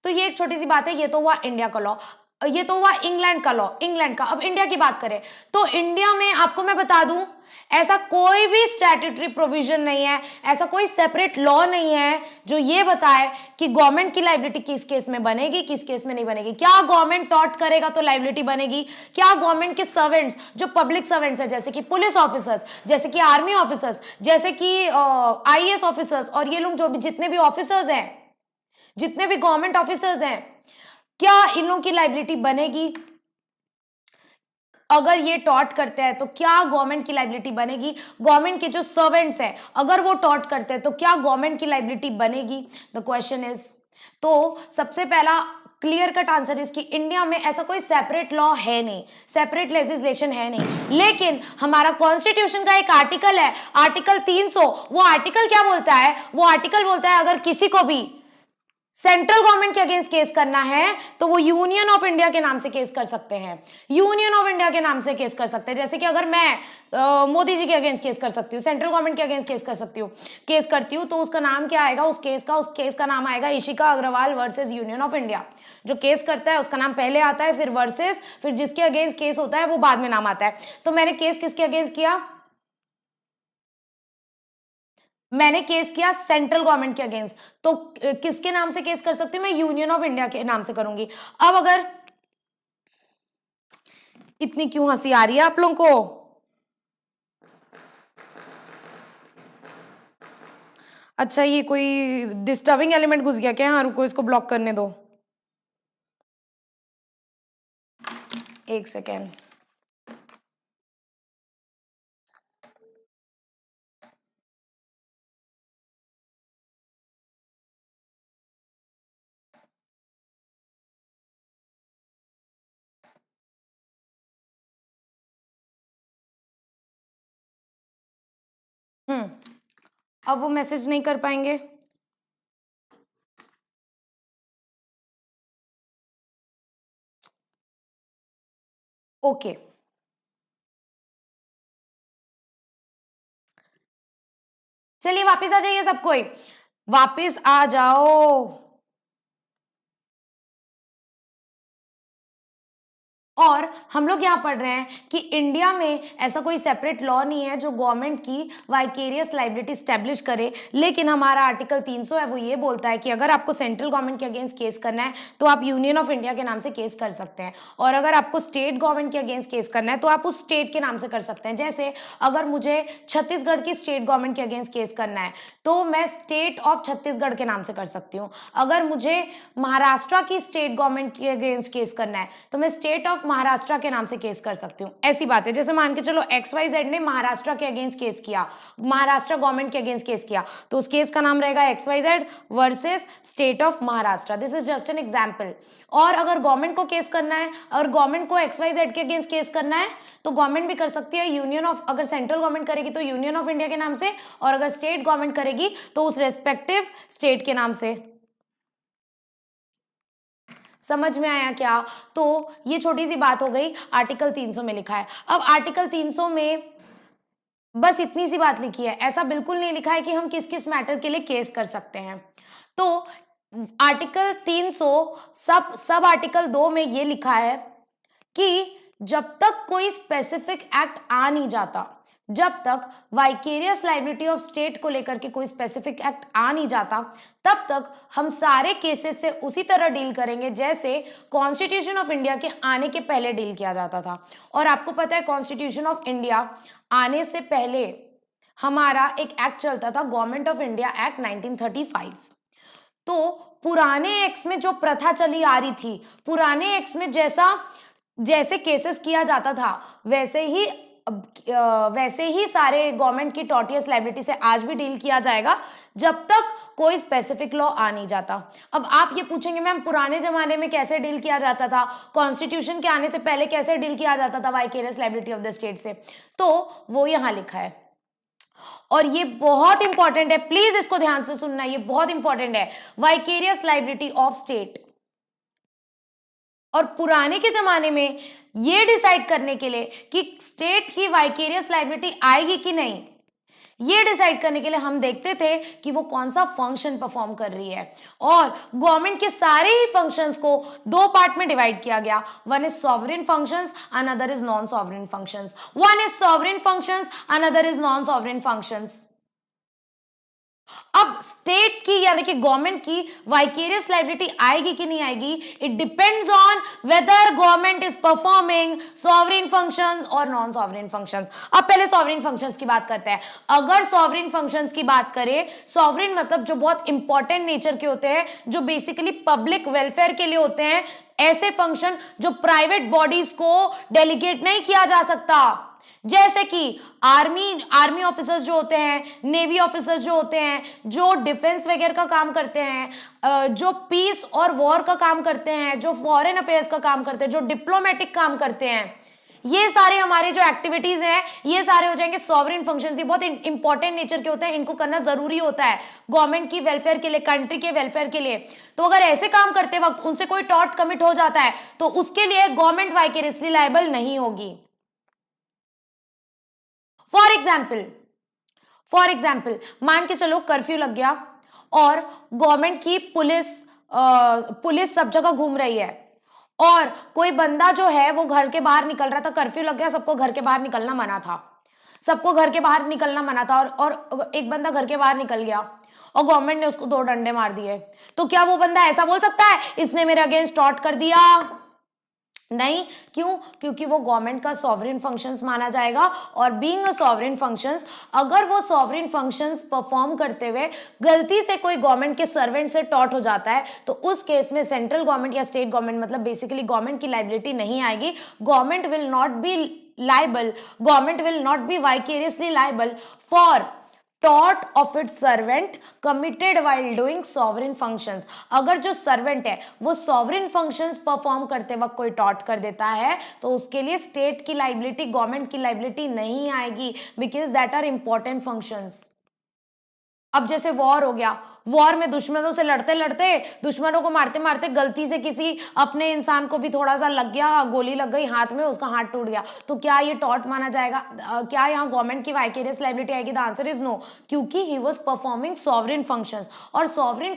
तो ये एक छोटी सी बात है। ये तो हुआ इंडिया का लॉ, ये तो हुआ इंग्लैंड का लॉ, इंग्लैंड का। अब इंडिया की बात करें तो इंडिया में आपको मैं बता दूं, ऐसा कोई भी स्टैट्यूटरी प्रोविजन नहीं है, ऐसा कोई सेपरेट लॉ नहीं है जो ये बताए कि गवर्नमेंट की लाइबिलिटी किस केस में बनेगी, किस केस में नहीं बनेगी। क्या गवर्नमेंट टॉर्ट करेगा तो लाइबिलिटी बनेगी? क्या गवर्नमेंट के सर्वेंट्स, जो पब्लिक सर्वेंट्स है, जैसे कि पुलिस ऑफिसर्स, जैसे कि आर्मी ऑफिसर्स, जैसे कि आईएएस ऑफिसर्स, और ये लोग जो भी जितने भी ऑफिसर्स हैं, जितने भी गवर्नमेंट ऑफिसर्स हैं, क्या इन लोगों की लाइबिलिटी बनेगी? अगर ये टॉर्ट करते हैं तो क्या गवर्नमेंट की लाइबिलिटी बनेगी? गवर्नमेंट के जो सर्वेंट्स हैं, अगर वो टॉर्ट करते हैं तो क्या गवर्नमेंट की लाइबिलिटी बनेगी? द क्वेश्चन इज, तो सबसे पहला क्लियर कट आंसर इसकी, इंडिया में ऐसा कोई सेपरेट लॉ है नहीं, सेपरेट लेजिस्लेशन है नहीं। लेकिन हमारा कॉन्स्टिट्यूशन का एक आर्टिकल है, आर्टिकल 300। वो आर्टिकल क्या बोलता है? वो आर्टिकल बोलता है अगर किसी को भी सेंट्रल गवर्नमेंट के अगेंस्ट केस करना है तो वो यूनियन ऑफ इंडिया के नाम से केस कर सकते हैं, यूनियन ऑफ इंडिया के नाम से केस कर सकते हैं। जैसे कि अगर मैं मोदी जी के अगेंस्ट केस कर सकती हूँ, सेंट्रल गवर्नमेंट के अगेंस्ट केस कर सकती हूँ, केस करती हूँ, तो उसका नाम क्या आएगा? उस केस का नाम आएगा Ishika Agarwal versus Union of India. जो केस करता है उसका नाम पहले आता है, फिर वर्सेस, फिर जिसके अगेंस्ट केस होता है वो बाद में नाम आता है। तो मैंने केस किसके अगेंस्ट किया? मैंने केस किया सेंट्रल गवर्नमेंट के अगेंस्ट। तो किसके नाम से केस कर सकती हूँ मैं? यूनियन ऑफ इंडिया के नाम से करूंगी। अब अगर, इतनी क्यों हंसी आ रही है आप लोगों को? अच्छा, ये कोई डिस्टर्बिंग एलिमेंट घुस गया क्या? हाँ रुको, इसको ब्लॉक करने दो, एक सेकेंड। अब वो मैसेज नहीं कर पाएंगे? ओके, चलिए वापस आ जाइए सब कोई, वापस आ जाओ। और हम लोग यहाँ पढ़ रहे हैं कि इंडिया में ऐसा कोई सेपरेट लॉ नहीं है जो गवर्नमेंट की वाइकेरियस लाइबिलिटी स्टैब्लिश करे, लेकिन हमारा आर्टिकल 300 है वो ये बोलता है कि अगर आपको सेंट्रल गवर्नमेंट के अगेंस्ट केस करना है तो आप यूनियन ऑफ इंडिया के नाम से केस कर सकते हैं, और अगर आपको स्टेट गवर्नमेंट के अगेंस्ट केस करना है तो आप उस स्टेट के नाम से कर सकते हैं। जैसे अगर मुझे छत्तीसगढ़ की स्टेट गवर्नमेंट के अगेंस्ट केस करना है तो मैं स्टेट ऑफ छत्तीसगढ़ के नाम से कर सकती हूँ। अगर मुझे महाराष्ट्र की स्टेट गवर्नमेंट के अगेंस्ट केस करना है तो मैं स्टेट ऑफ महाराष्ट्र के नाम से केस कर सकती हूँ। ऐसी बात है, जैसे मान के चलो XYZ ने महाराष्ट्र के अगेंस्ट केस किया, महाराष्ट्र गवर्नमेंट के अगेंस्ट केस किया, तो उस केस का नाम रहेगा XYZ versus state of Maharashtra. This is just an example. और अगर गवर्नमेंट को केस करना है, अगर गवर्नमेंट को XYZ के अगेंस्ट केस करना है तो गवर्नमेंट भी कर सकती है यूनियन ऑफ, अगर सेंट्रल गवर्नमेंट करेगी तो यूनियन ऑफ इंडिया के नाम से, और अगर स्टेट गवर्नमेंट करेगी तो उस रेस्पेक्टिव स्टेट के नाम से। समझ में आया क्या? तो ये छोटी सी बात हो गई, आर्टिकल 300 में लिखा है। अब आर्टिकल 300 में बस इतनी सी बात लिखी है, ऐसा बिल्कुल नहीं लिखा है कि हम किस किस मैटर के लिए केस कर सकते हैं। तो आर्टिकल 300 सब आर्टिकल 2 में ये लिखा है कि जब तक कोई स्पेसिफिक एक्ट आ नहीं जाता, जब तक वाइकेरियस लाइबिलिटी ऑफ स्टेट को लेकर के कोई स्पेसिफिक एक्ट आ नहीं जाता, तब तक हम सारे केसेस से उसी तरह डील करेंगे जैसे कॉन्स्टिट्यूशन ऑफ इंडिया के आने के पहले डील किया जाता था। और आपको पता है कॉन्स्टिट्यूशन ऑफ इंडिया आने से पहले हमारा एक एक्ट चलता था, गवर्नमेंट ऑफ इंडिया एक्ट 1935। तो पुराने एक्ट्स में जो प्रथा चली आ रही थी, पुराने एक्ट्स में जैसे केसेस किया जाता था वैसे ही सारे गवर्नमेंट की टॉर्टियस लाइबिलिटी से आज भी डील किया जाएगा, जब तक कोई स्पेसिफिक लॉ आ नहीं जाता। अब आप ये पूछेंगे मैम पुराने जमाने में कैसे डील किया जाता था, कॉन्स्टिट्यूशन के आने से पहले कैसे डील किया जाता था vicarious liability of the state से? तो वो यहाँ लिखा है और ये बहुत इंपॉर्टेंट है, प्लीज इसको ध्यान से सुनना, ये बहुत इंपॉर्टेंट है। वाइकेरियस लाइबिलिटी ऑफ स्टेट, और पुराने के जमाने में ये डिसाइड करने के लिए कि स्टेट की वाइकेरियस लाइबिलिटी आएगी कि नहीं, ये डिसाइड करने के लिए हम देखते थे कि वो कौन सा फंक्शन परफॉर्म कर रही है। और गवर्नमेंट के सारे ही फंक्शंस को दो पार्ट में डिवाइड किया गया, one is sovereign functions, another is non sovereign functions. One is sovereign functions, another is non sovereign functions. अब स्टेट की यानी कि गवर्नमेंट की वाइकेरियस लाइबिलिटी आएगी कि नहीं आएगी, it depends on whether government is performing sovereign functions और नॉन सॉवरेन फंक्शंस। अब पहले सॉवरेन फंक्शंस की बात करते हैं। अगर सॉवरेन फंक्शंस की बात करें, सॉवरेन मतलब जो बहुत इंपॉर्टेंट नेचर के होते हैं, जो बेसिकली पब्लिक वेलफेयर के लिए होते हैं, ऐसे फंक्शन जो प्राइवेट बॉडीज को डेलीगेट नहीं किया जा सकता, जैसे कि आर्मी ऑफिसर्स जो होते हैं, नेवी ऑफिसर्स जो होते हैं, जो डिफेंस वगैरह का काम करते हैं, जो पीस और वॉर का काम करते हैं, जो फॉरेन अफेयर्स का काम करते हैं, जो डिप्लोमेटिक काम करते हैं, ये सारे हमारे जो एक्टिविटीज हैं ये सारे हो जाएंगे सॉवरेन फंक्शंस। ये बहुत इंपॉर्टेंट नेचर के होते हैं, इनको करना जरूरी होता है गवर्नमेंट की वेलफेयर के लिए, कंट्री के वेलफेयर के लिए। तो अगर ऐसे काम करते वक्त उनसे कोई टॉर्ट कमिट हो जाता है तो उसके लिए गवर्नमेंट वाइकेरियसली लायबल नहीं होगी। फॉर एग्जाम्पल मान के चलो कर्फ्यू लग गया और गवर्नमेंट की पुलिस सब जगह घूम रही है और कोई बंदा जो है वो घर के बाहर निकल रहा था, कर्फ्यू लग गया, सबको घर के बाहर निकलना मना था, सबको घर के बाहर निकलना मना था, और एक बंदा घर के बाहर निकल गया और गवर्नमेंट ने उसको 2 डंडे मार दिए। तो क्या वो बंदा ऐसा बोल सकता है इसने मेरे अगेंस्ट टॉर्ट कर दिया? नहीं। क्यों? क्योंकि वो गवर्नमेंट का सॉवरेन फंक्शंस माना जाएगा, और बीइंग अ सॉवरेन फंक्शंस, अगर वो सॉवरेन फंक्शंस परफॉर्म करते हुए गलती से कोई गवर्नमेंट के सर्वेंट से टॉर्ट हो जाता है तो उस केस में सेंट्रल गवर्नमेंट या स्टेट गवर्नमेंट, मतलब बेसिकली गवर्नमेंट की लाइबिलिटी नहीं आएगी। Government will not be vicariously liable for tort of its servant committed while doing sovereign functions। अगर जो सर्वेंट है वो sovereign functions परफॉर्म करते वक्त कोई टॉर्ट कर देता है तो उसके लिए स्टेट की लाइबिलिटी, गवर्नमेंट की लाइबिलिटी नहीं आएगी, because that are important functions. अब जैसे वॉर हो गया, वॉर में दुश्मनों से लड़ते लड़ते, दुश्मनों को मारते मारते गलती से किसी अपने इंसान को भी थोड़ा सा लग गया, गोली लग गई हाथ में, उसका हाथ टूट गया, तो क्या ये टॉर्ट माना जाएगा? क्या यहाँ गवर्नमेंट की वाइकेरियस लाइबिलिटी आएगी? द आंसर इज नो, क्योंकि he was performing sovereign functions. और सॉवरेन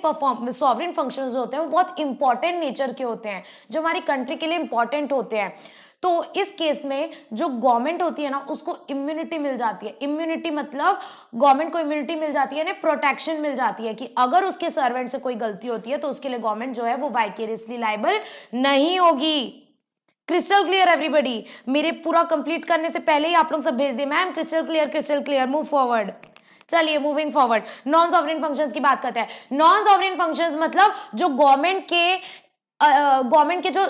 फंक्शंस जो होते हैं वो बहुत इंपॉर्टेंट नेचर के होते हैं, जो हमारी कंट्री के लिए इंपॉर्टेंट होते हैं। तो इस केस में जो गवर्नमेंट होती है ना उसको इम्यूनिटी मिल जाती है। इम्यूनिटी मतलब गवर्नमेंट को इम्यूनिटी मिल जाती है ना, प्रोटेक्शन मिल जाती है कि अगर उसके सर्वेंट से कोई गलती होती है तो उसके लिए गवर्नमेंट जो है वो वाइकेरियसली लायबल नहीं होगी। Crystal clear everybody? मेरे पूरा कंप्लीट करने से पहले ही आप लोग सब भेज दिए ma'am crystal clear, move forward. चलिए moving forward, non sovereign functions की बात करते हैं। नॉन सॉवरेन फंक्शंस मतलब जो गवर्नमेंट के जो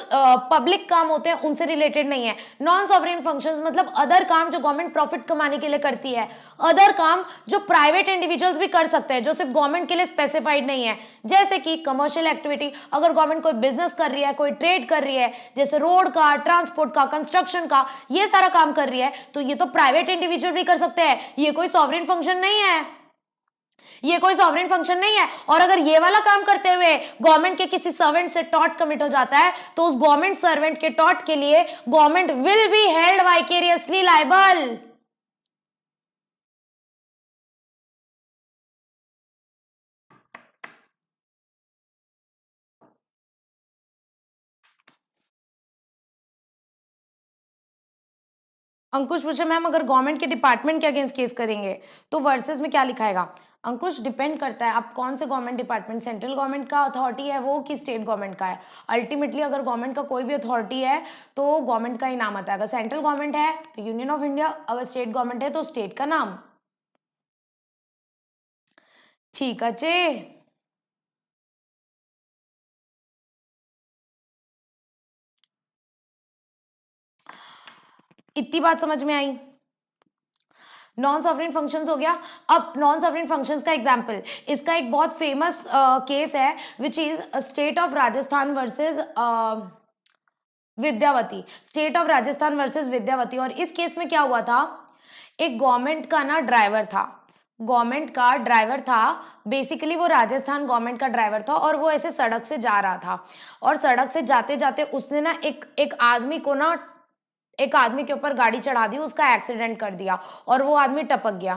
पब्लिक काम होते हैं उनसे रिलेटेड नहीं है। नॉन सॉवरेन फंक्शंस मतलब अदर काम जो गवर्नमेंट प्रॉफिट कमाने के लिए करती है, अदर काम जो प्राइवेट इंडिविजुअल्स भी कर सकते हैं, जो सिर्फ गवर्नमेंट के लिए स्पेसिफाइड नहीं है। जैसे कि कमर्शियल एक्टिविटी, अगर गवर्नमेंट कोई बिजनेस कर रही है, कोई ट्रेड कर रही है, जैसे रोड का, ट्रांसपोर्ट का, कंस्ट्रक्शन का, ये सारा काम कर रही है, तो ये तो प्राइवेट इंडिविजुअल भी कर सकते हैं, ये कोई सॉवरेन फंक्शन नहीं है, ये कोई सॉवरेन फंक्शन नहीं है। और अगर ये वाला काम करते हुए गवर्नमेंट के किसी सर्वेंट से टॉर्ट कमिट हो जाता है तो उस गवर्नमेंट सर्वेंट के टॉर्ट के लिए government will be held vicariously liable. Ankush पूछे मैम अगर गवर्नमेंट के डिपार्टमेंट के अगेंस्ट केस करेंगे तो वर्सेस में क्या लिखाएगा? अंकुश डिपेंड करता है आप कौन से गवर्नमेंट डिपार्टमेंट, सेंट्रल गवर्नमेंट का अथॉरिटी है वो कि स्टेट गवर्नमेंट का है। अल्टीमेटली अगर गवर्नमेंट का कोई भी अथॉरिटी है तो गवर्नमेंट का ही नाम आता है। अगर सेंट्रल गवर्नमेंट है तो यूनियन ऑफ इंडिया, अगर स्टेट गवर्नमेंट है तो स्टेट का नाम। ठीक है चे। इतनी बात समझ में आई? नॉन सॉवरेन फंक्शंस हो गया। अब नॉन सॉवरेन फंक्शंस का एग्जांपल, इसका एक बहुत फेमस केस है which is state of Rajasthan versus Vidyawati. State of Rajasthan versus Vidyawati. और इस केस में क्या हुआ था, एक गवर्नमेंट का ना ड्राइवर था, गवर्नमेंट का ड्राइवर था, बेसिकली वो राजस्थान गवर्नमेंट का ड्राइवर था और वो ऐसे सड़क से जा रहा था और सड़क से जाते जाते उसने ना एक आदमी को ना, एक आदमी के ऊपर गाड़ी चढ़ा दी, उसका एक्सीडेंट कर दिया और वो आदमी टपक गया।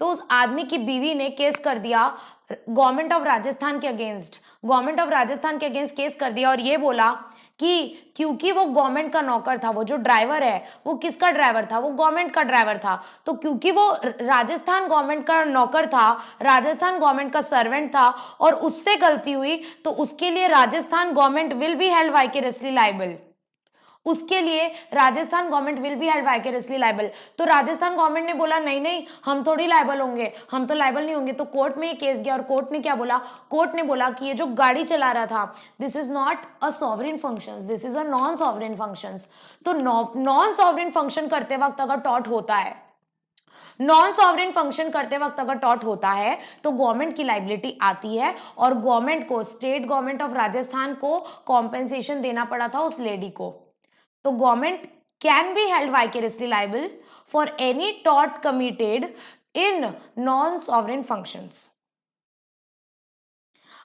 तो उस आदमी की बीवी ने केस कर दिया गवर्नमेंट ऑफ राजस्थान के अगेंस्ट, गवर्नमेंट ऑफ राजस्थान के अगेंस्ट केस कर दिया और ये बोला कि क्योंकि वो गवर्नमेंट का नौकर था, वो जो ड्राइवर है वो किसका ड्राइवर था, वो गवर्नमेंट का ड्राइवर था, तो क्योंकि वो राजस्थान गवर्नमेंट का नौकर था, राजस्थान गवर्नमेंट का सर्वेंट था और उससे गलती हुई तो उसके लिए Rajasthan government will be held vicariously liable. उसके लिए Rajasthan government will be held vicariously liable. तो राजस्थान गवर्नमेंट ने बोला नहीं नहीं हम थोड़ी लायबल होंगे, हम तो लायबल नहीं होंगे। तो कोर्ट में ये केस गया और कोर्ट ने क्या बोला, कोर्ट ने बोला कि ये जो गाड़ी चला रहा था this is not a sovereign functions, this is a non sovereign functions. तो नॉन सॉवरेन फंक्शन करते वक्त अगर टॉर्ट होता है, नॉन सॉवरेन फंक्शन करते वक्त अगर टॉर्ट होता है तो गवर्नमेंट की लाइबिलिटी आती है और गवर्नमेंट को, स्टेट गवर्नमेंट ऑफ राजस्थान को कॉम्पेंसेशन देना पड़ा था उस लेडी को। तो government can be held vicariously liable for any tort committed in non-sovereign functions.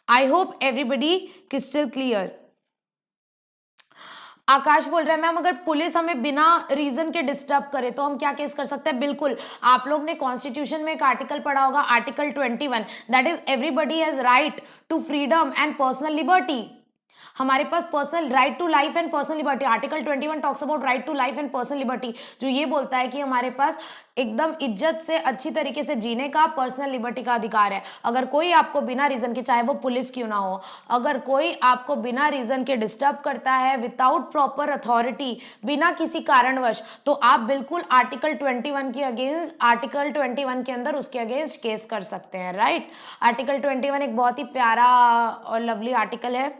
I hope everybody crystal clear. आकाश बोल रहा है मैम अगर पुलिस हमें बिना रीजन के डिस्टर्ब करे तो हम क्या केस कर सकते हैं? बिल्कुल, आप लोग ने कॉन्स्टिट्यूशन में एक आर्टिकल पढ़ा होगा, article 21, that is everybody has right to freedom and personal liberty. हमारे पास personal right to life and personal liberty, article 21 talks about right to life and personal liberty, जो ये बोलता है कि हमारे पास एकदम इज्जत से अच्छी तरीके से जीने का, पर्सनल लिबर्टी का अधिकार है। अगर कोई आपको बिना रीजन के, चाहे वो पुलिस क्यों ना हो, अगर कोई आपको बिना रीजन के डिस्टर्ब करता है विदाउट प्रॉपर अथॉरिटी, बिना किसी कारणवश, तो आप बिल्कुल आर्टिकल 21 के अगेंस्ट, आर्टिकल 21 के अंदर उसके अगेंस्ट केस कर सकते हैं, राइट। आर्टिकल 21 एक बहुत ही प्यारा और लवली आर्टिकल है।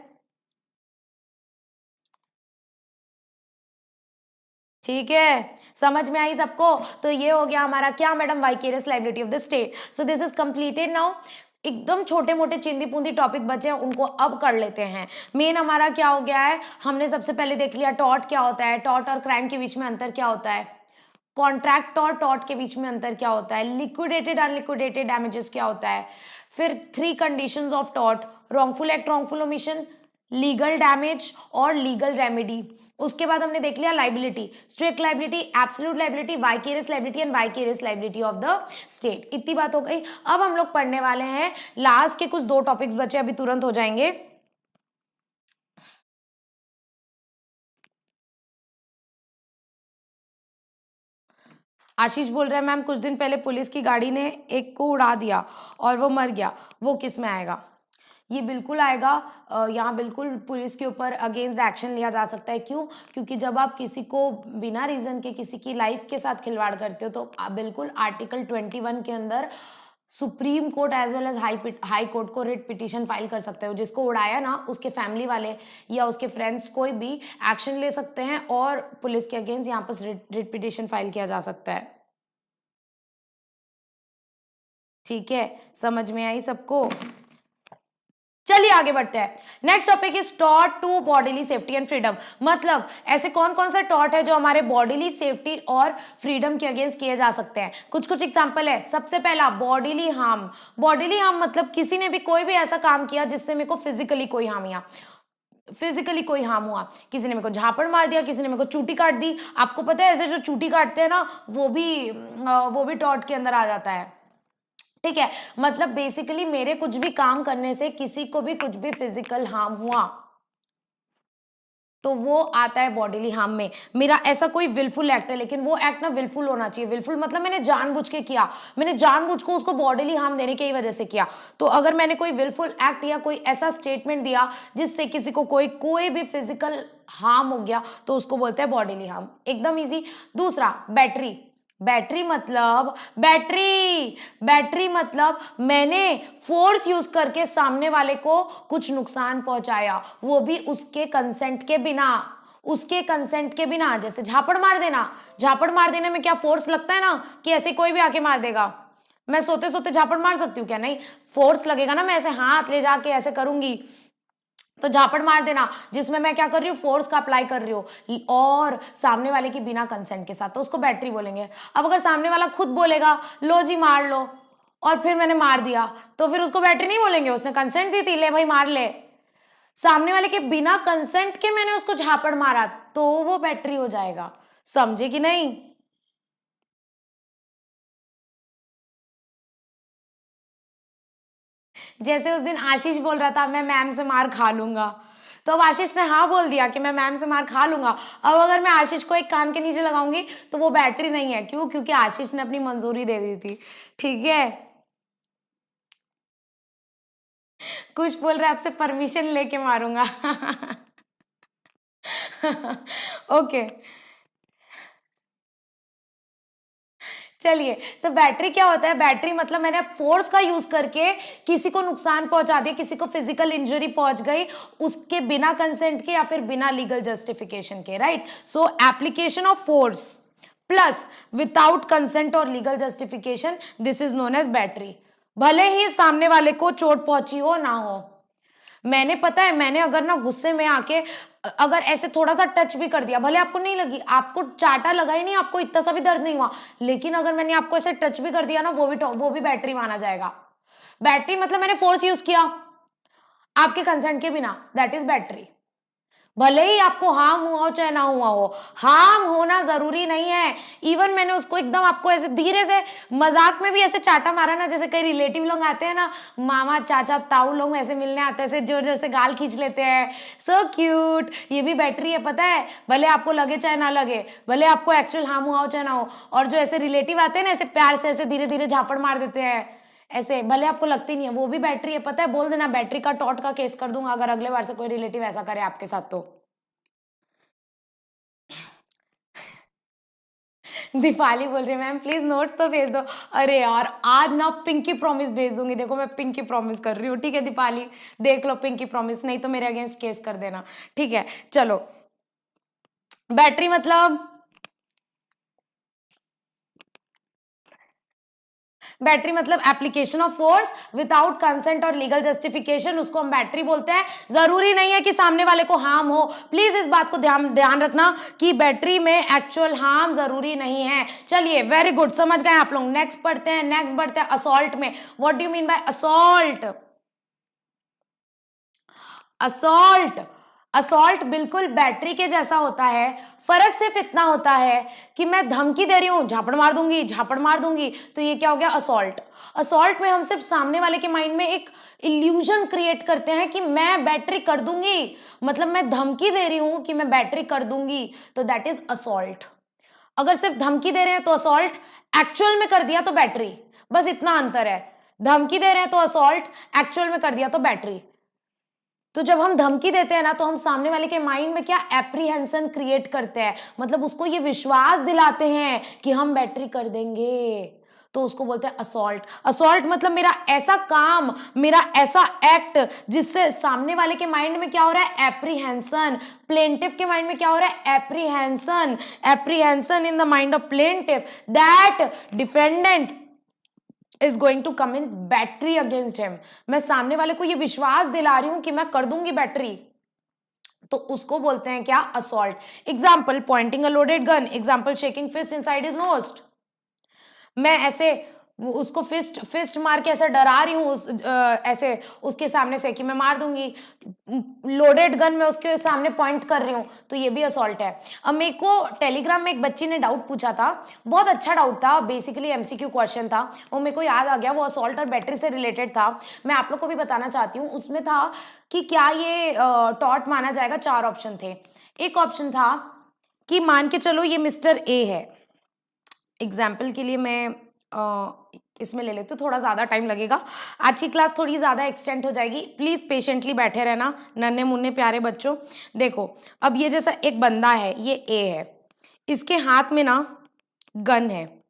ठीक है, समझ में आई सबको? तो ये हो गया हमारा क्या madam, vicarious liability of the state. So this is completed now. एकदम छोटे मोटे चिंदी पूंदी टॉपिक बचे हैं, उनको अब कर लेते हैं। मेन हमारा क्या हो गया है, हमने सबसे पहले देख लिया टॉर्ट क्या होता है, टॉर्ट और क्राइम के बीच में अंतर क्या होता है, कॉन्ट्रैक्ट और टॉर्ट के बीच में अंतर क्या होता है, लिक्विडेटेड अनलिक्विडेटेड डैमेजेस क्या होता है, फिर 3 conditions of tort, wrongful act, wrongful omission, legal damage और लीगल रेमेडी। उसके बाद हमने देख लिया liability, strict liability, absolute liability, vicarious liability and vicarious liability of the state. इतनी बात हो गई। अब हम लोग पढ़ने वाले हैं लास्ट के कुछ 2 टॉपिक्स बचे, अभी तुरंत हो जाएंगे। आशीष बोल रहा है मैम कुछ दिन पहले पुलिस की गाड़ी ने एक को उड़ा दिया और वो मर गया, वो किस में आएगा? ये बिल्कुल आएगा, यहाँ बिल्कुल पुलिस के ऊपर अगेंस्ट एक्शन लिया जा सकता है। क्यों? क्योंकि जब आप किसी को बिना रीज़न के किसी की लाइफ के साथ खिलवाड़ करते हो तो आप बिल्कुल आर्टिकल 21 के अंदर Supreme Court as well as High Court को रिट पिटीशन फाइल कर सकते हो। जिसको उड़ाया ना उसके फैमिली वाले या उसके फ्रेंड्स कोई भी एक्शन ले सकते हैं और पुलिस के अगेंस्ट यहाँ पर रिट पिटीशन फाइल किया जा सकता है। ठीक है, समझ में आई सबको? चलिए आगे बढ़ते हैं। नेक्स्ट टॉपिक इज टॉट to bodily safety and freedom. मतलब ऐसे कौन कौन से टॉट है जो हमारे बॉडीली सेफ्टी और फ्रीडम के अगेंस्ट किए जा सकते हैं। कुछ कुछ एग्जांपल है। सबसे पहला बॉडीली हार्म। बॉडीली हार्म मतलब किसी ने भी कोई भी ऐसा काम किया जिससे मेरे को फिजिकली कोई हार्म या फिजिकली कोई हार्म हुआ। किसी ने मेरे को झापड़ मार दिया, किसी ने मेरे को चूटी काट दी। आपको पता है ऐसे जो चूटी काटते हैं ना वो भी टॉट के अंदर आ जाता है। ठीक है, मतलब बेसिकली मेरे कुछ भी काम करने से किसी को भी कुछ भी फिजिकल हार्म हुआ तो वो आता है बॉडीली हार्म में। मेरा ऐसा कोई विलफुल एक्ट है लेकिन वो एक्ट ना विलफुल होना चाहिए। विलफुल मतलब मैंने जानबूझ के किया, मैंने जानबूझ को उसको बॉडीली हार्म देने की वजह से किया। तो अगर मैंने कोई विलफुल एक्ट या कोई ऐसा स्टेटमेंट दिया जिससे किसी को कोई भी फिजिकल हार्म हो गया तो उसको बोलते हैं बॉडीली हार्म। एकदम इजी। दूसरा बैटरी। बैटरी मतलब मैंने फोर्स यूज करके सामने वाले को कुछ नुकसान पहुंचाया, वो भी उसके कंसेंट के बिना। जैसे झापड़ मार देने में क्या फोर्स लगता है ना कि ऐसे कोई भी आके मार देगा। मैं सोते सोते झापड़ मार सकती हूँ क्या? नहीं, फोर्स लगेगा ना। मैं ऐसे हाथ ले जाके ऐसे करूंगी तो झापड़ मार देना, जिसमें मैं क्या कर रही हूँ फोर्स का अप्लाई कर रही हूँ और सामने वाले की बिना कंसेंट के साथ, तो उसको बैटरी बोलेंगे। अब अगर सामने वाला खुद बोलेगा लो जी मार लो और फिर मैंने मार दिया तो फिर उसको बैटरी नहीं बोलेंगे, उसने कंसेंट दी थी, ले भाई मार ले। सामने वाले के बिना कंसेंट के मैंने उसको झापड़ मारा तो वो बैटरी हो जाएगा। समझे कि नहीं? जैसे उस दिन आशीष बोल रहा था मैं मैम से मार खा लूंगा, तो अब आशीष ने हाँ बोल दिया कि मैं मैम से मार खा लूंगा। अब अगर मैं आशीष को एक कान के नीचे लगाऊंगी तो वो बैटरी नहीं है। क्यों? क्योंकि आशीष ने अपनी मंजूरी दे दी थी। ठीक है, कुछ बोल रहा है आपसे परमिशन लेके मारूंगा। ओके, चलिए। तो बैटरी क्या होता है? बैटरी मतलब मैंने फोर्स का यूज करके किसी को नुकसान पहुंचा दिया, किसी को फिजिकल इंजरी पहुंच गई उसके बिना कंसेंट के या फिर बिना लीगल जस्टिफिकेशन के। Right, so application of force plus without consent और legal justification, this is known as battery. भले ही सामने वाले को चोट पहुंची हो ना हो। मैंने पता है मैंने अगर ना गुस्से में आके अगर ऐसे थोड़ा सा टच भी कर दिया, भले आपको नहीं लगी, आपको चाटा लगा ही नहीं, आपको इतना सा भी दर्द नहीं हुआ, लेकिन अगर मैंने आपको ऐसे टच भी कर दिया ना वो भी बैटरी माना जाएगा। बैटरी मतलब मैंने फोर्स यूज किया आपके कंसेंट के बिना, दैट इज बैटरी। भले ही आपको हार्म हुआ हो चाहे ना हुआ हो, हार्म होना जरूरी नहीं है। इवन मैंने उसको एकदम आपको ऐसे धीरे से मजाक में भी ऐसे चाटा मारा ना, जैसे कई रिलेटिव लोग आते हैं ना, मामा चाचा ताऊ लोग ऐसे मिलने आते हैं, ऐसे जोर जोर से गाल खींच लेते हैं, सो क्यूट। ये भी बैटरी है, पता है? भले आपको लगे चाहे ना लगे, भले आपको एक्चुअल हार्म हुआ हो चाहे ना हो। और जो ऐसे रिलेटिव आते हैं ना, ऐसे प्यार से ऐसे धीरे धीरे झापड़ मार देते हैं ऐसे, भले आपको लगती नहीं है, वो भी बैटरी है, पता है? बोल देना बैटरी का टॉट का केस कर दूंगा अगर अगले बार से कोई रिलेटिव ऐसा करे आपके साथ तो। दीपाली बोल रही है मैम प्लीज नोट्स तो भेज दो। अरे यार आज ना पिंकी प्रॉमिस भेज दूंगी, देखो मैं पिंकी प्रॉमिस कर रही हूँ। ठीक है दीपाली, देख लो पिंकी प्रॉमिस, नहीं तो मेरे अगेंस्ट केस कर देना। ठीक है, चलो। बैटरी मतलब application of force without consent और लीगल जस्टिफिकेशन, उसको हम बैटरी बोलते हैं। जरूरी नहीं है कि सामने वाले को हार्म हो, प्लीज इस बात को ध्यान रखना कि बैटरी में एक्चुअल हार्म जरूरी नहीं है। चलिए, वेरी गुड, समझ गए आप लोग। नेक्स्ट बढ़ते हैं असॉल्ट में। What do you mean bye assault? Assault assault बिल्कुल बैटरी के जैसा होता है। फर्क सिर्फ इतना होता है कि मैं धमकी दे रही हूं झापड़ मार दूंगी, तो ये क्या हो गया? असॉल्ट। असॉल्ट में हम सिर्फ सामने वाले के माइंड में एक इल्यूजन क्रिएट करते हैं कि मैं बैटरी कर दूंगी, मतलब मैं धमकी दे रही हूं कि मैं बैटरी कर दूंगी, तो दैट इज असॉल्ट। अगर सिर्फ धमकी दे रहे हैं तो असॉल्ट, एक्चुअल में कर दिया तो बैटरी, बस इतना अंतर है। धमकी दे रहे हैं तो असॉल्ट, एक्चुअल में कर दिया तो बैटरी। तो जब हम धमकी देते हैं ना तो हम सामने वाले के माइंड में क्या एप्रीहेंशन क्रिएट करते हैं, मतलब उसको ये विश्वास दिलाते हैं कि हम बैटरी कर देंगे, तो उसको बोलते हैं असॉल्ट। असॉल्ट मतलब मेरा ऐसा काम, मेरा ऐसा एक्ट जिससे सामने वाले के माइंड में क्या हो रहा है, एप्रीहेंशन। प्लेंटिफ के माइंड में क्या हो रहा है, apprehension. Apprehension in the mind of plaintiff that defendant is going to come in battery against him। मैं सामने वाले को ये विश्वास दिला रही हूं कि मैं कर दूंगी बैटरी, तो उसको बोलते हैं क्या, assault. Example, pointing a loaded gun, example shaking fist inside his nose. मैं ऐसे उसको फिस्ट मार के ऐसे डरा रही हूँ ऐसे उसके सामने से कि मैं मार दूंगी, लोडेड गन में उसके सामने पॉइंट कर रही हूँ, तो ये भी असॉल्ट है। अब मेरे को टेलीग्राम में एक बच्ची ने डाउट पूछा था, बहुत अच्छा डाउट था, बेसिकली एमसीक्यू क्वेश्चन था, वो मेरे को याद आ गया, वो असॉल्ट और बैटरी से रिलेटेड था। मैं आप लोग को भी बताना चाहती हूँ। उसमें था कि क्या ये टॉर्ट माना जाएगा। 4 ऑप्शन थे। एक ऑप्शन था कि मान के चलो ये मिस्टर ए है, एग्जाम्पल के लिए मैं इसमें ले लेती हूँ, थोड़ा ज़्यादा टाइम लगेगा, आज की क्लास थोड़ी ज़्यादा एक्सटेंड हो जाएगी, प्लीज़ पेशेंटली बैठे रहना नन्हे मुन्ने प्यारे बच्चों। देखो अब ये जैसा एक बंदा है, ये ए है, इसके हाथ में ना गन है,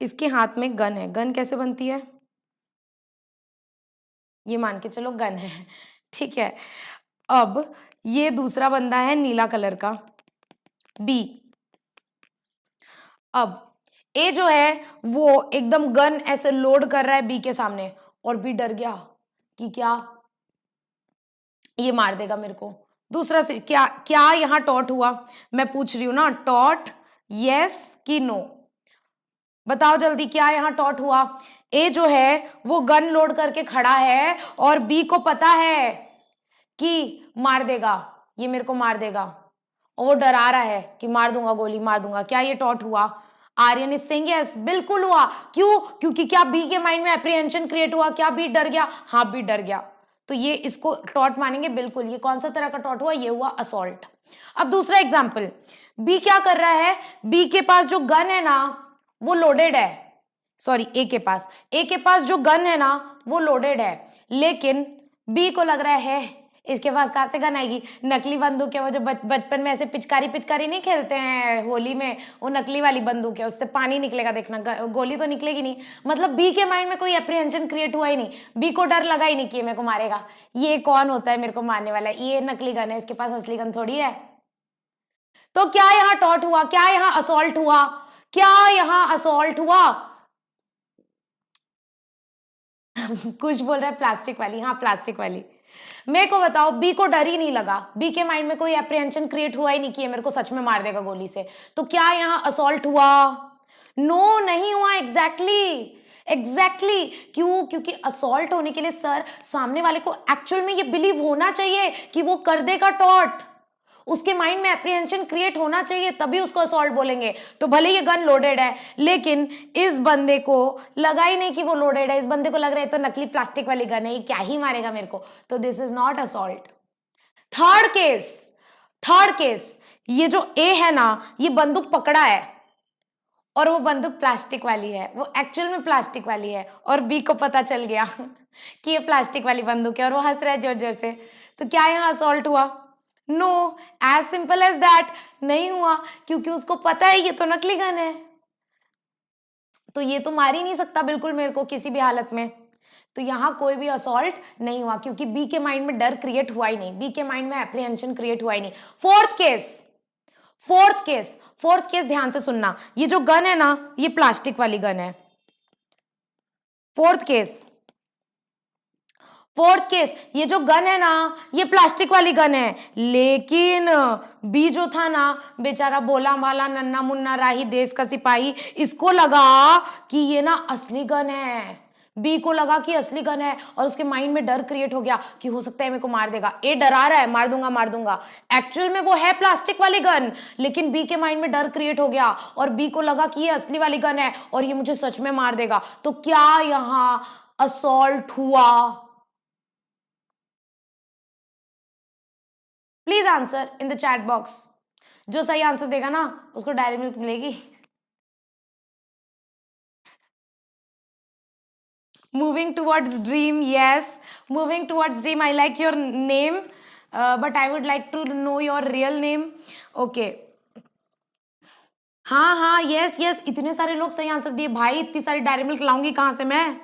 इसके हाथ में गन है। गन कैसे बनती है, ये मान के चलो गन है, ठीक है। अब ये दूसरा बंदा है नीला कलर का, बी। अब ए जो है वो एकदम गन ऐसे लोड कर रहा है बी के सामने, और बी डर गया कि क्या ये मार देगा मेरे को। दूसरा से क्या क्या यहां टॉट हुआ, मैं पूछ रही हूं ना, टॉट यस कि नो, बताओ जल्दी, क्या यहां टॉट हुआ। ए जो है वो गन लोड करके खड़ा है और बी को पता है कि मार देगा, ये मेरे को मार देगा, और वो डरा रहा है कि मार दूंगा, गोली मार दूंगा। क्या ये टॉट हुआ, आर्यन इज सेइंग यस, बिल्कुल हुआ। क्यों, क्योंकि क्या बी के माइंड में एप्रीहेंशन क्रिएट हुआ, क्या बी डर गया, हाँ बी डर गया, तो ये इसको टॉट मानेंगे बिल्कुल। ये कौन सा तरह का टॉट हुआ, ये हुआ असॉल्ट। अब दूसरा एग्जाम्पल, बी क्या कर रहा है, बी के पास जो गन है ना वो लोडेड है, सॉरी ए के पास जो गन है ना वो लोडेड है, लेकिन बी को लग रहा है इसके पास कहाँ से गन आएगी, नकली बंदूक है वो, जो बचपन में ऐसे पिचकारी पिचकारी नहीं खेलते हैं होली में, वो नकली वाली बंदूक है, उससे पानी निकलेगा, देखना गोली तो निकलेगी नहीं। मतलब बी के माइंड में कोई एप्रीहेंशन क्रिएट हुआ ही नहीं, बी को डर लगा ही नहीं कि ये मेरे को मारेगा, ये कौन होता है मेरे को मारने वाला, ये नकली गन है, इसके पास असली गन थोड़ी है। तो क्या यहाँ टॉट हुआ, क्या यहाँ असॉल्ट हुआ, क्या यहाँ असॉल्ट हुआ कुछ बोल रहा है प्लास्टिक वाली, हाँ प्लास्टिक वाली। मेरे को बताओ, बी को डर ही नहीं लगा, बी के माइंड में कोई एप्रीहेंशन क्रिएट हुआ ही नहीं कि ये मेरे को सच में मार देगा गोली से, तो क्या यहाँ असॉल्ट हुआ, नो नहीं हुआ। एग्जैक्टली क्यों, क्योंकि असॉल्ट होने के लिए सर सामने वाले को एक्चुअल में ये बिलीव होना चाहिए कि वो कर देगा टॉट, उसके माइंड में एप्रीहेंशन क्रिएट होना चाहिए, तभी उसको असॉल्ट बोलेंगे। तो भले ये गन लोडेड है, लेकिन इस बंदे को लगा ही नहीं कि वो लोडेड है, इस बंदे को लग रहा है तो नकली प्लास्टिक वाली गन है, ये क्या ही मारेगा मेरे को, तो this is not assault. Third case, ये जो ए है ना, ये बंदूक पकड़ा है और वो बंदूक प्लास्टिक वाली है, वो एक्चुअल में प्लास्टिक वाली है, और बी को पता चल गया कि ये प्लास्टिक वाली बंदूक है, और वो हंस रहा है जोर जोर से, तो क्या यहाँ असॉल्ट हुआ, no, as simple as that, नहीं हुआ, क्योंकि उसको पता है ये तो नकली गन है, तो ये तो मार ही नहीं सकता बिल्कुल मेरे को किसी भी हालत में, तो यहां कोई भी असॉल्ट नहीं हुआ, क्योंकि बी के माइंड में डर क्रिएट हुआ ही नहीं, बी के माइंड में एप्रीहेंशन क्रिएट हुआ ही नहीं। फोर्थ केस ध्यान से सुनना, ये जो गन है ना ये प्लास्टिक वाली गन है। फोर्थ केस, ये जो गन है ना ये प्लास्टिक वाली गन है, लेकिन बी जो था ना बेचारा बोला माला नन्ना मुन्ना राही देश का सिपाही, इसको लगा कि ये ना असली गन है, बी को लगा कि असली गन है, और उसके माइंड में डर क्रिएट हो गया कि हो सकता है मेरे को मार देगा, ए डरा रहा है मार दूंगा, एक्चुअल में वो है प्लास्टिक वाली गन, लेकिन बी के माइंड में डर क्रिएट हो गया और बी को लगा कि ये असली वाली गन है और ये मुझे सच में मार देगा, तो क्या यहां असॉल्ट हुआ, please answer in the chat box. जो सही आंसर देगा ना उसको डायरी मिल्क मिलेगी। Moving towards dream, yes. Moving towards dream, I like your name, but I would like to know your real name. Okay. हाँ हाँ, यस यस, इतने सारे लोग सही आंसर दिए भाई, इतनी सारी डायरी मिल्क लाऊंगी कहाँ से मैं।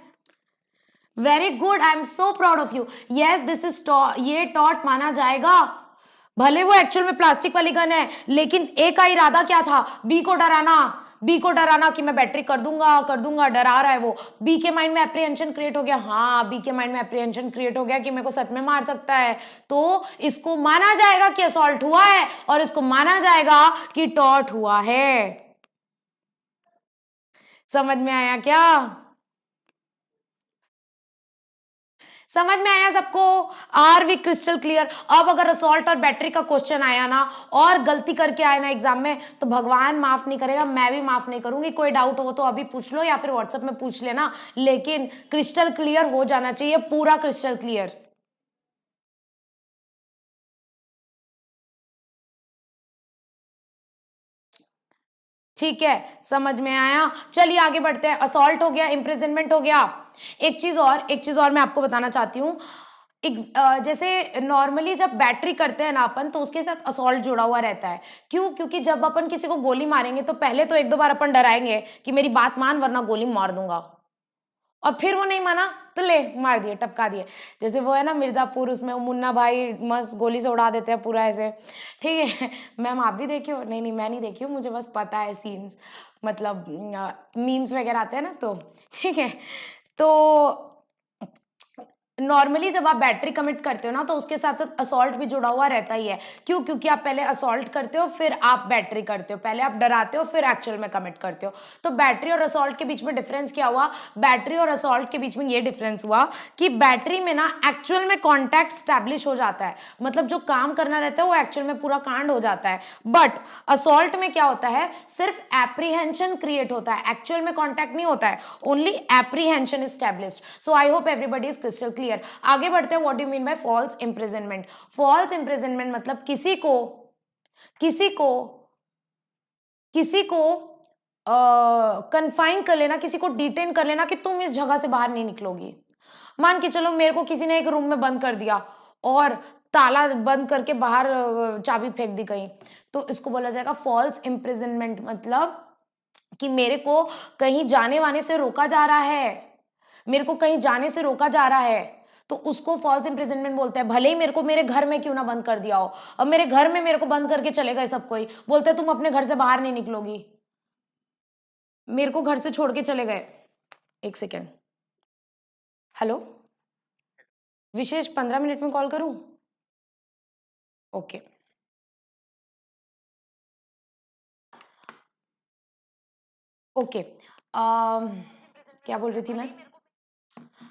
Very good, I am so proud of you. Yes, this is ये टॉट माना जाएगा। भले वो एक्चुअल में प्लास्टिक वाली गन है, लेकिन ए का इरादा क्या था, बी को डराना। बी को डराना कि मैं बैटरी कर दूंगा, डरा रहा है वो। बी के माइंड में एप्रीहेंशन क्रिएट हो गया। हाँ, बी के माइंड में एप्रीहेंशन क्रिएट हो गया कि मेरे को सच में मार सकता है, तो इसको माना जाएगा कि असॉल्ट हुआ है और इसको माना जाएगा कि टॉट हुआ है। समझ में आया क्या? समझ में आया सबको? Are we crystal clear? अब अगर असॉल्ट और बैटरी का क्वेश्चन आया ना और गलती करके आया ना एग्जाम में, तो भगवान माफ नहीं करेगा, मैं भी माफ नहीं करूंगी। कोई डाउट हो तो अभी पूछ लो या फिर व्हाट्सएप में पूछ लेना, लेकिन क्रिस्टल क्लियर हो जाना चाहिए, पूरा क्रिस्टल क्लियर। ठीक है, समझ में आया? चलिए आगे बढ़ते हैं। असॉल्ट हो गया, इम्प्रिजनमेंट हो गया। एक चीज और मैं आपको बताना चाहती हूँ। जैसे नॉर्मली जब बैटरी करते हैं ना अपन, तो उसके साथ असॉल्ट जुड़ा हुआ रहता है। क्यों? क्योंकि जब अपन किसी को गोली मारेंगे तो पहले तो एक दो बार अपन डराएंगे कि मेरी बात मान वरना गोली मार दूंगा, और फिर वो नहीं माना तो ले मार दिए, टपका दिए। जैसे वो है ना मिर्जापुर, उसमें वो मुन्ना भाई मस्त गोली से उड़ा देते हैं पूरा ऐसे। ठीक है मैम, आप भी देखी हो? नहीं नहीं, मैं नहीं देखी हूँ, मुझे बस पता है सीन्स, मतलब मीम्स वगैरह आते हैं ना, तो ठीक है। तो नॉर्मली जब आप बैटरी कमिट करते हो ना, तो उसके साथ साथ असॉल्ट भी जुड़ा हुआ रहता ही है। क्यों? क्योंकि आप पहले असॉल्ट करते हो फिर आप बैटरी करते हो, पहले आप डराते हो फिर एक्चुअल में कमिट करते हो। तो बैटरी और असॉल्ट के बीच में डिफरेंस क्या हुआ? बैटरी और असॉल्ट के बीच में ये डिफरेंस हुआ कि बैटरी में ना एक्चुअल में कॉन्टैक्ट स्टैब्लिश हो जाता है, मतलब जो काम करना रहता है वो एक्चुअल में पूरा कांड हो जाता है। बट असॉल्ट में क्या होता है, सिर्फ एप्रीहेंशन क्रिएट होता है, एक्चुअल में कॉन्टैक्ट नहीं होता है, only apprehension is established. So I hope everybody is crystal clear. आगे बढ़ते हैं। What do you mean by false imprisonment? False imprisonment मतलब किसी को कन्फाइन कर लेना, किसी को डिटेन कर लेना कि तुम इस जगह से बाहर नहीं निकलोगी। मान के चलो मेरे को किसी ने एक रूम में बंद कर दिया और ताला बंद करके बाहर चाबी फेंक दी कहीं, तो इसको बोला जाएगा फॉल्स इंप्रिजनमेंट। मतलब कि मेरे को कहीं जाने वाने से रोका जा रहा है, मेरे को कहीं जाने से रोका जा रहा है, तो उसको फॉल्स इंप्रिजनमेंट बोलते हैं। भले ही मेरे को मेरे घर में क्यों ना बंद कर दिया हो, अब मेरे घर में मेरे को बंद करके चले गए सब कोई, बोलते तुम अपने घर से बाहर नहीं निकलोगी, मेरे को घर से छोड़ के चले गए। एक सेकेंड, हेलो, विशेष 15 मिनट में कॉल करूं? ओके। ओके, क्या बोल रही थी मैं?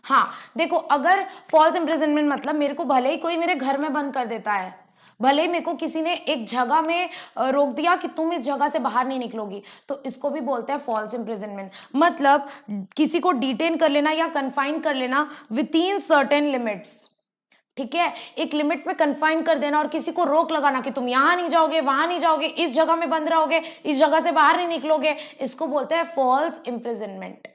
हाँ देखो, अगर फॉल्स इम्प्रिजनमेंट मतलब मेरे को भले ही कोई मेरे घर में बंद कर देता है, भले ही मेरे को किसी ने एक जगह में रोक दिया कि तुम इस जगह से बाहर नहीं निकलोगी, तो इसको भी बोलते हैं फॉल्स इम्प्रिजनमेंट। मतलब किसी को डिटेन कर लेना या कन्फाइन कर लेना विद इन सर्टेन लिमिट्स। ठीक है, एक लिमिट में कन्फाइन कर देना और किसी को रोक लगाना कि तुम यहां नहीं जाओगे, वहां नहीं जाओगे, इस जगह में बंद रहोगे, इस जगह से बाहर नहीं निकलोगे, इसको बोलते हैं false imprisonment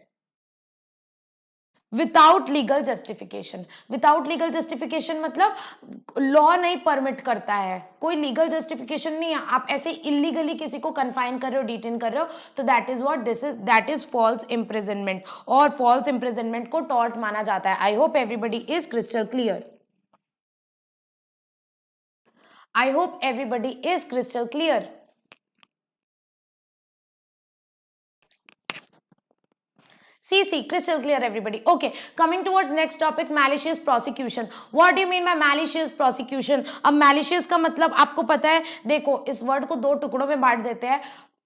without legal justification. Without legal justification मतलब लॉ नहीं परमिट करता है, कोई लीगल जस्टिफिकेशन नहीं है, आप ऐसे इलीगली किसी को कन्फाइन कर रहे हो, डिटेन कर रहे हो, तो दैट इज फॉल्स इम्प्रिजनमेंट। और फॉल्स इम्प्रिजनमेंट को टॉर्ट माना जाता है। आई hope everybody is crystal clear. I hope everybody is crystal clear. See, crystal clear everybody. Okay, coming towards next topic, malicious prosecution. What do you mean by malicious prosecution? अब malicious का मतलब आपको पता है, देखो इस वर्ड को दो टुकड़ों में बांट देते हैं।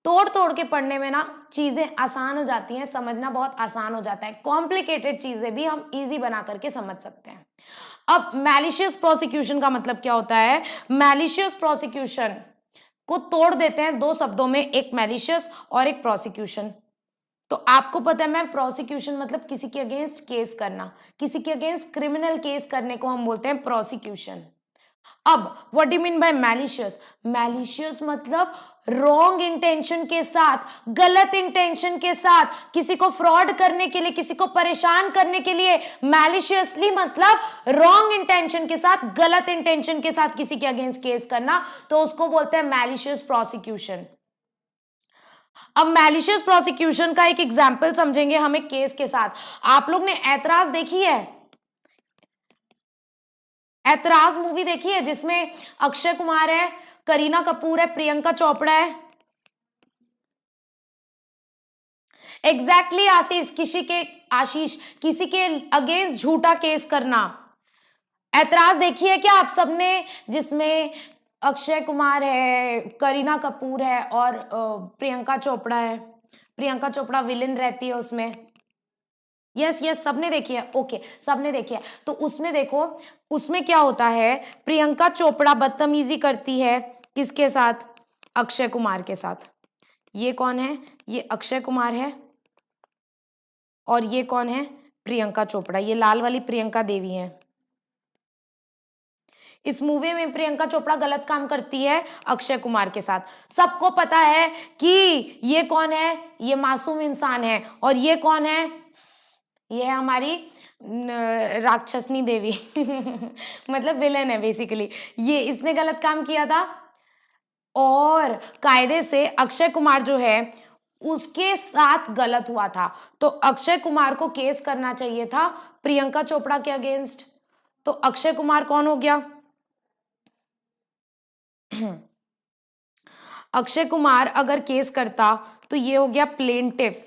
तोड़ तोड़ के पढ़ने में ना चीजें आसान हो जाती हैं, समझना बहुत आसान हो जाता है, कॉम्प्लिकेटेड चीजें भी हम इजी बना करके समझ सकते हैं। अब मैलिशियस प्रोसिक्यूशन का मतलब क्या होता है? मैलिशियस प्रोसिक्यूशन को तोड़ देते हैं दो शब्दों में, एक मैलिशियस और एक प्रोसिक्यूशन। तो आपको पता है मैम, प्रोसिक्यूशन मतलब किसी के अगेंस्ट केस करना, किसी के अगेंस्ट क्रिमिनल केस करने को हम बोलते हैं प्रोसिक्यूशन। अब what do mean bye malicious? Malicious मतलब रॉन्ग इंटेंशन के साथ, गलत इंटेंशन के साथ, किसी को फ्रॉड करने के लिए, किसी को परेशान करने के लिए। मैलिशियसली मतलब रॉन्ग इंटेंशन के साथ, गलत इंटेंशन के साथ किसी के अगेंस्ट केस करना, तो उसको बोलते हैं मैलिशियस प्रोसिक्यूशन। अब मैलिशियस प्रोसिक्यूशन का एक एग्जाम्पल समझेंगे हम एक केस के साथ। आप लोग ने ऐतराज देखी है? ऐतराज मूवी देखी है जिसमें अक्षय कुमार है, करीना कपूर है, प्रियंका चोपड़ा है? एग्जैक्टली आशीष किसी के अगेंस्ट झूठा केस करना। ऐतराज देखी है क्या आप सबने, जिसमें अक्षय कुमार है, करीना कपूर है और प्रियंका चोपड़ा है। प्रियंका चोपड़ा विलेन रहती है उसमें। यस यस, सबने देखी है। ओके, सबने देखी है। तो उसमें देखो, उसमें क्या होता है, प्रियंका चोपड़ा बदतमीजी करती है किसके साथ? अक्षय कुमार के साथ। ये कौन है? ये अक्षय कुमार है और ये कौन है? प्रियंका चोपड़ा। ये लाल वाली प्रियंका देवी है। इस मूवी में प्रियंका चोपड़ा गलत काम करती है अक्षय कुमार के साथ। सबको पता है कि ये कौन है, ये मासूम इंसान है, और ये कौन है, ये है हमारी राक्षसनी देवी मतलब विलेन है बेसिकली। ये इसने गलत काम किया था और कायदे से अक्षय कुमार जो है उसके साथ गलत हुआ था, तो अक्षय कुमार को केस करना चाहिए था प्रियंका चोपड़ा के अगेंस्ट। तो अक्षय कुमार कौन हो गया? अक्षय कुमार अगर केस करता तो ये हो गया प्लेंटिफ।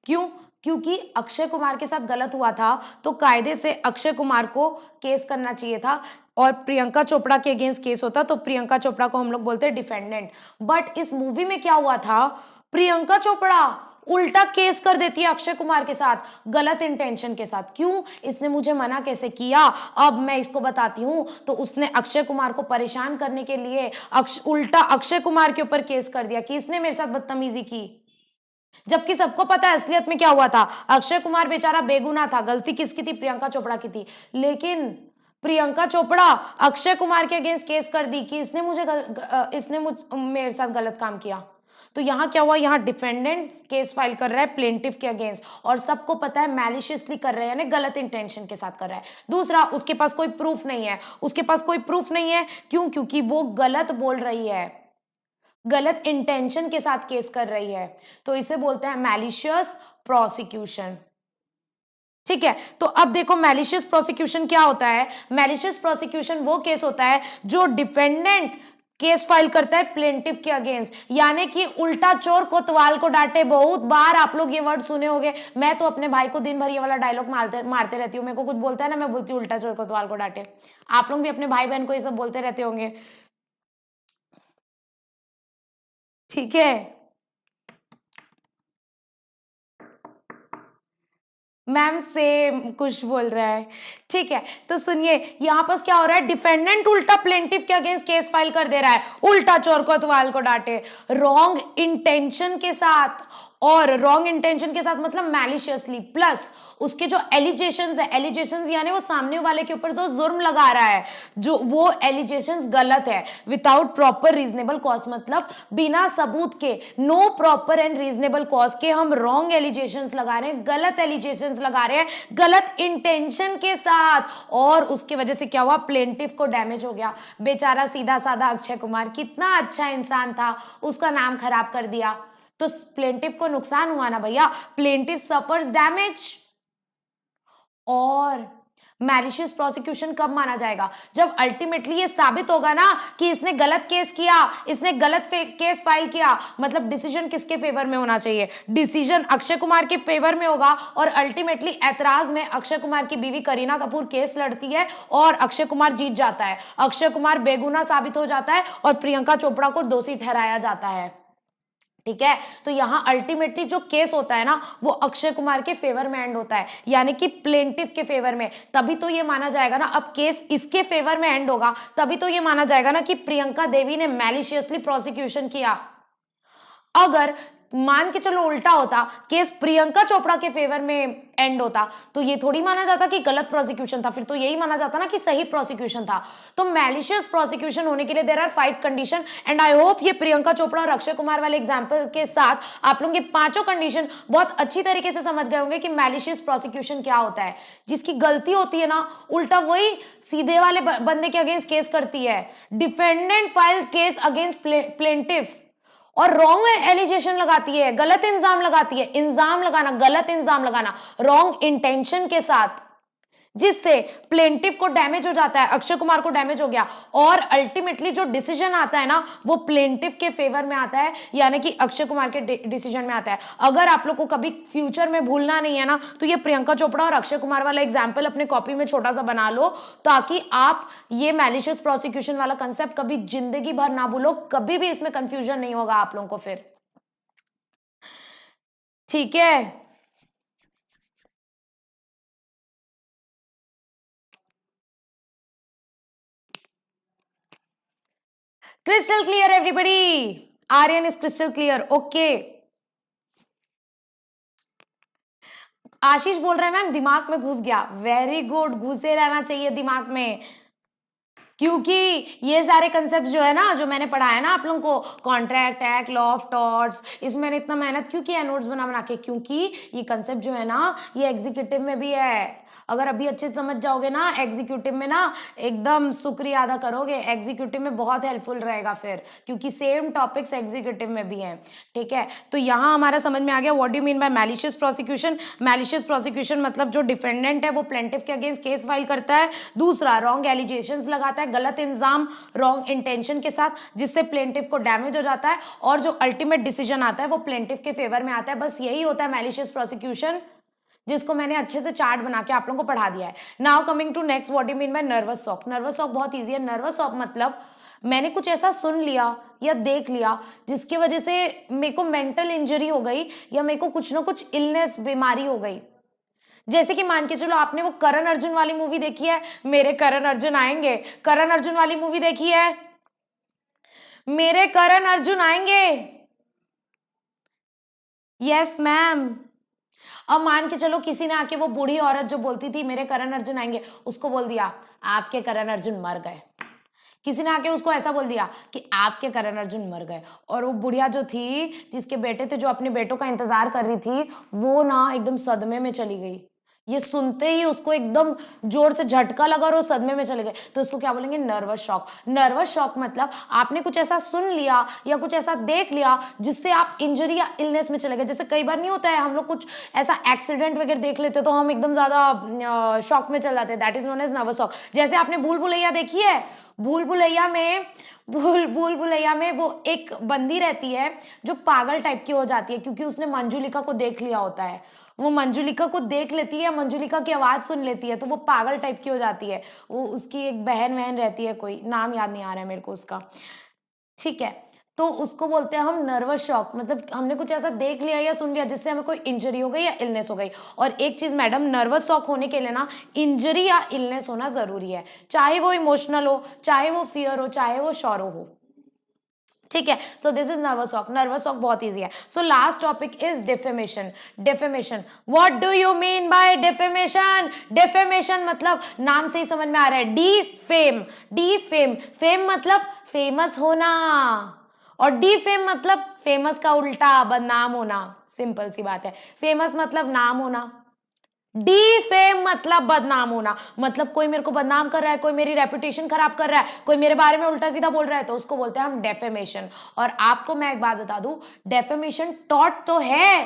क्यों? क्योंकि अक्षय कुमार के साथ गलत हुआ था, तो कायदे से अक्षय कुमार को केस करना चाहिए था, और प्रियंका चोपड़ा के अगेंस्ट केस होता तो प्रियंका चोपड़ा को हम लोग बोलते हैं डिफेंडेंट। बट इस मूवी में क्या हुआ था, प्रियंका चोपड़ा उल्टा केस कर देती है अक्षय कुमार के साथ, गलत इंटेंशन के साथ। क्यों? इसने मुझे मना कैसे किया, अब मैं इसको बताती हूं। तो उसने अक्षय कुमार को परेशान करने के लिए उल्टा अक्षय कुमार के ऊपर केस कर दिया कि इसने मेरे साथ बदतमीजी की, जबकि सबको पता है असलियत में क्या हुआ था। अक्षय कुमार बेचारा बेगुनाह था, गलती किसकी थी? प्रियंका चोपड़ा की थी। लेकिन प्रियंका चोपड़ा अक्षय कुमार के अगेंस्ट केस कर दी कि इसने मेरे साथ गलत काम किया। तो यहां क्या हुआ, यहां डिफेंडेंट केस फाइल कर रहा है प्लेंटिफ के अगेंस्ट, और सबको पता है मैलिशियसली कर रहे हैं, यानी गलत इंटेंशन के साथ कर रहा है। दूसरा, उसके पास कोई प्रूफ नहीं है। उसके पास कोई प्रूफ नहीं है क्यों? क्योंकि वो गलत बोल रही है, गलत इंटेंशन के साथ केस कर रही है। तो इसे बोलते हैं मैलिशियस प्रोसिक्यूशन। ठीक है, तो अब देखो मैलिशियस प्रोसिक्यूशन क्या होता है। मैलिशियस प्रोसिक्यूशन वो केस होता है जो डिफेंडेंट केस फाइल करता है प्लेंटिफ के अगेंस्ट, यानी कि उल्टा चोर कोतवाल को डांटे। बहुत बार आप लोग ये वर्ड सुने होंगे। मैं तो अपने भाई को दिन भर ये वाला डायलॉग मारते रहती हूँ। मेरे को कुछ बोलता है ना, मैं बोलती हूँ उल्टा चोर कोतवाल को डांटे। आप लोग भी अपने भाई बहन को ये सब बोलते रहते होंगे। ठीक है, मैम से कुछ बोल रहा है। ठीक है, तो सुनिए यहां पर क्या हो रहा है, डिफेंडेंट उल्टा प्लेंटिफ के अगेंस्ट केस फाइल कर दे रहा है, उल्टा चोर कोतवाल को डांटे, रॉन्ग इंटेंशन के साथ। और रॉन्ग इंटेंशन के साथ मतलब मैलिशियसली, प्लस उसके जो एलिगेशंस है, एलिगेशंस यानी वो सामने वाले के ऊपर जो जुर्म लगा रहा है, जो वो एलिगेशंस गलत है, विदाउट प्रॉपर रीजनेबल कॉज, मतलब बिना सबूत के, no proper and reasonable cause के हम रॉन्ग एलिगेशंस लगा रहे हैं, गलत एलिगेशंस लगा रहे हैं, गलत इंटेंशन के साथ। और उसकी वजह से क्या हुआ, प्लेंटिफ को डैमेज हो गया। बेचारा सीधा साधा अक्षय कुमार कितना अच्छा इंसान था, उसका नाम खराब कर दिया, तो प्लेंटिफ को नुकसान हुआ ना भैया, प्लेंटिफ सफर्स डैमेज। और मैलिशियस प्रोसिक्यूशन कब माना जाएगा, जब अल्टीमेटली ये साबित होगा ना कि इसने गलत केस किया, इसने गलत केस फाइल किया। मतलब डिसीजन किसके फेवर में होना चाहिए, डिसीजन अक्षय कुमार के फेवर में होगा, और अल्टीमेटली ऐतराज में अक्षय कुमार की बीवी करीना कपूर केस लड़ती है और अक्षय कुमार जीत जाता है, अक्षय कुमार बेगुनाह साबित हो जाता है और प्रियंका चोपड़ा को दोषी ठहराया जाता है। ठीक है, तो यहां अल्टीमेटली जो केस होता है ना वो अक्षय कुमार के फेवर में एंड होता है, यानी कि प्लेंटिफ के फेवर में। तभी तो ये माना जाएगा ना, अब केस इसके फेवर में एंड होगा, तभी तो ये माना जाएगा ना कि प्रियंका देवी ने मैलिशियसली प्रोसिक्यूशन किया। अगर मान के चलो उल्टा होता, केस प्रियंका चोपड़ा के फेवर में एंड होता, तो ये थोड़ी माना जाता कि गलत प्रोसिक्यूशन था, फिर तो यही माना जाता ना कि सही प्रोसिक्यूशन था। तो मैलिशियस प्रोसिक्यूशन होने के लिए there are 5 condition, and I hope ये प्रियंका चोपड़ा और अक्षय कुमार वाले एग्जाम्पल के साथ आप लोगों के पांचों कंडीशन बहुत अच्छी तरीके से समझ गए होंगे कि मैलिशियस प्रोसिक्यूशन क्या होता है। जिसकी गलती होती है ना, उल्टा वही सीधे वाले बंदे के अगेंस्ट केस करती है। Defendant file case against plaintiff और रॉन्ग एलिगेशन लगाती है, गलत इंजाम लगाती है, इंजाम लगाना, गलत इंजाम लगाना रॉन्ग इंटेंशन के साथ, जिससे प्लेंटिफ को डैमेज हो जाता है, अक्षय कुमार को डैमेज हो गया, और अल्टीमेटली जो डिसीजन आता है ना वो प्लेंटिफ के फेवर में आता है, यानी कि अक्षय कुमार के डिसीजन में आता है। अगर आप लोग को कभी फ्यूचर में भूलना नहीं है ना, तो ये प्रियंका चोपड़ा और अक्षय कुमार वाला एग्जाम्पल अपने कॉपी में छोटा सा बना लो, ताकि आप ये मैलिशियस प्रोसिक्यूशन वाला कंसेप्ट कभी जिंदगी भर ना भूलो, कभी भी इसमें कंफ्यूजन नहीं होगा आप लोगों को फिर। ठीक है, crystal clear everybody, Aryan is crystal clear, okay। आशीष बोल रहे हैं मैम दिमाग में घुस गया, वेरी गुड, घुसे रहना चाहिए दिमाग में, क्योंकि ये सारे कंसेप्ट जो है ना, जो मैंने पढ़ाया ना आप लोगों को, contract act, law of torts, इसमें मैंने इतना मेहनत क्यों किया नोट्स बना बना के, क्योंकि ये कंसेप्ट जो है ना ये एग्जीक्यूटिव में भी है। अगर अभी अच्छे से समझ जाओगे ना एग्जीक्यूटिव में ना, एकदम शुक्रिया अदा करोगे, एग्जीक्यूटिव में बहुत हेल्पफुल रहेगा फिर, क्योंकि सेम टॉपिक्स एग्जीक्यूटिव में भी हैं। ठीक है, तो यहाँ हमारा समझ में आ गया what do mean bye malicious prosecution. Malicious prosecution मतलब जो डिफेंडेंट है वो प्लेंटिफ के अगेंस्ट केस फाइल करता है, दूसरा रॉन्ग एलिगेशंस लगाता है, गलत इंजाम रॉन्ग इंटेंशन के साथ, जिससे प्लेंटिफ को डैमेज हो जाता है, और जो अल्टीमेट डिसीजन आता है वो प्लेंटिफ के फेवर में आता है। बस यही होता है मैलिशियस प्रोसिक्यूशन, जिसको मैंने अच्छे से चार्ट बना के आप लोगों को पढ़ा दिया है। Now coming to next, what do mean by nervous shock. Nervous shock बहुत ईजी है। नर्वस शॉक मतलब मैंने कुछ ऐसा सुन लिया या देख लिया जिसकी वजह से मेरे को मेंटल इंजरी हो गई, या मेरे को कुछ ना कुछ इलनेस, बीमारी हो गई। जैसे कि मान के चलो आपने वो करण अर्जुन वाली मूवी देखी है, मेरे करण अर्जुन आएंगे, करण अर्जुन वाली मूवी देखी है, मेरे करण अर्जुन आएंगे, यस मैम। अब मान के चलो किसी ने आके वो बूढ़ी औरत जो बोलती थी मेरे करण अर्जुन आएंगे, उसको बोल दिया आपके करण अर्जुन मर गए। किसी ने आके उसको ऐसा बोल दिया कि आपके करण अर्जुन मर गए, और वो बुढ़िया जो थी, जिसके बेटे थे, जो अपने बेटों का इंतजार कर रही थी, वो ना एकदम सदमे में चली गई। ये सुनते ही उसको एकदम जोर से झटका लगा और वो सदमे में चले गए। तो इसको क्या बोलेंगे? Nervous shock. नर्वस शॉक मतलब आपने कुछ ऐसा सुन लिया या कुछ ऐसा देख लिया जिससे आप इंजरी या इलनेस में चले गए। जैसे कई बार नहीं होता है, हम लोग कुछ ऐसा एक्सीडेंट वगैरह देख लेते तो हम एकदम ज्यादा शॉक में चल जाते हैं, that is known as nervous shock. जैसे आपने भूल भुलैया देखी है, भूल भुलैया में भूल भुलैया में वो एक बंदी रहती है जो पागल टाइप की हो जाती है, क्योंकि उसने मंजुलिका को देख लिया होता है। वो मंजुलिका को देख लेती है, मंजुलिका की आवाज सुन लेती है, तो वो पागल टाइप की हो जाती है। वो उसकी एक बहन वहन रहती है, कोई नाम याद नहीं आ रहा है मेरे को उसका, ठीक है। तो उसको बोलते हैं हम नर्वस शॉक, मतलब हमने कुछ ऐसा देख लिया या सुन लिया जिससे हमें कोई इंजरी हो गई या इलनेस हो गई। और एक चीज मैडम, नर्वस शॉक होने के लिए ना इंजरी या इलनेस होना जरूरी है, चाहे वो इमोशनल हो, चाहे वो फियर हो, चाहे वो शॉरो हो। ठीक है, so this is nervous shock. Nervous shock बहुत इजी है। So last topic is defamation. Defamation, what do you mean bye defamation? Defamation मतलब नाम से ही समझ में आ रहा है, D fame. D fame, fame मतलब फेमस होना, और डी फेम मतलब फेमस का उल्टा बदनाम होना। सिंपल सी बात है, फेमस मतलब नाम होना, डी फेम मतलब बदनाम होना। मतलब कोई मेरे को बदनाम कर रहा है, कोई मेरी रेपुटेशन खराब कर रहा है, कोई मेरे बारे में उल्टा सीधा बोल रहा है, तो उसको बोलते हैं हम डेफेमेशन। और आपको मैं एक बात बता दूं, डेफेमेशन टॉट तो है,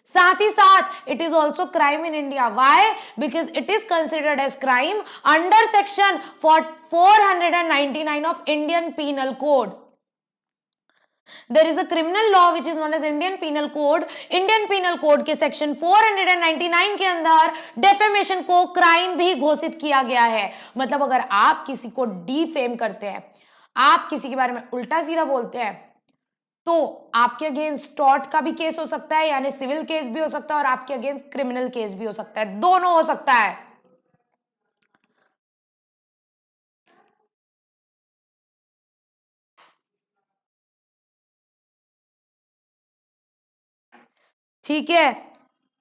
साथ ही साथ it is also crime in India. Why? Because it is considered as crime under section 499 of Indian penal code. There is a criminal law which is known as Indian Penal Code. Indian Penal Code के सेक्शन 499 के अंदर डेफेमेशन को क्राइम भी घोषित किया गया है। मतलब अगर आप किसी को डिफेम करते हैं, आप किसी के बारे में उल्टा सीधा बोलते हैं, तो आपके अगेंस्ट टॉर्ट का भी केस हो सकता है, यानी सिविल केस भी हो सकता है, और आपके अगेंस्ट क्रिमिनल केस भी हो सकता है, दोनों हो सकता है। ठीक है,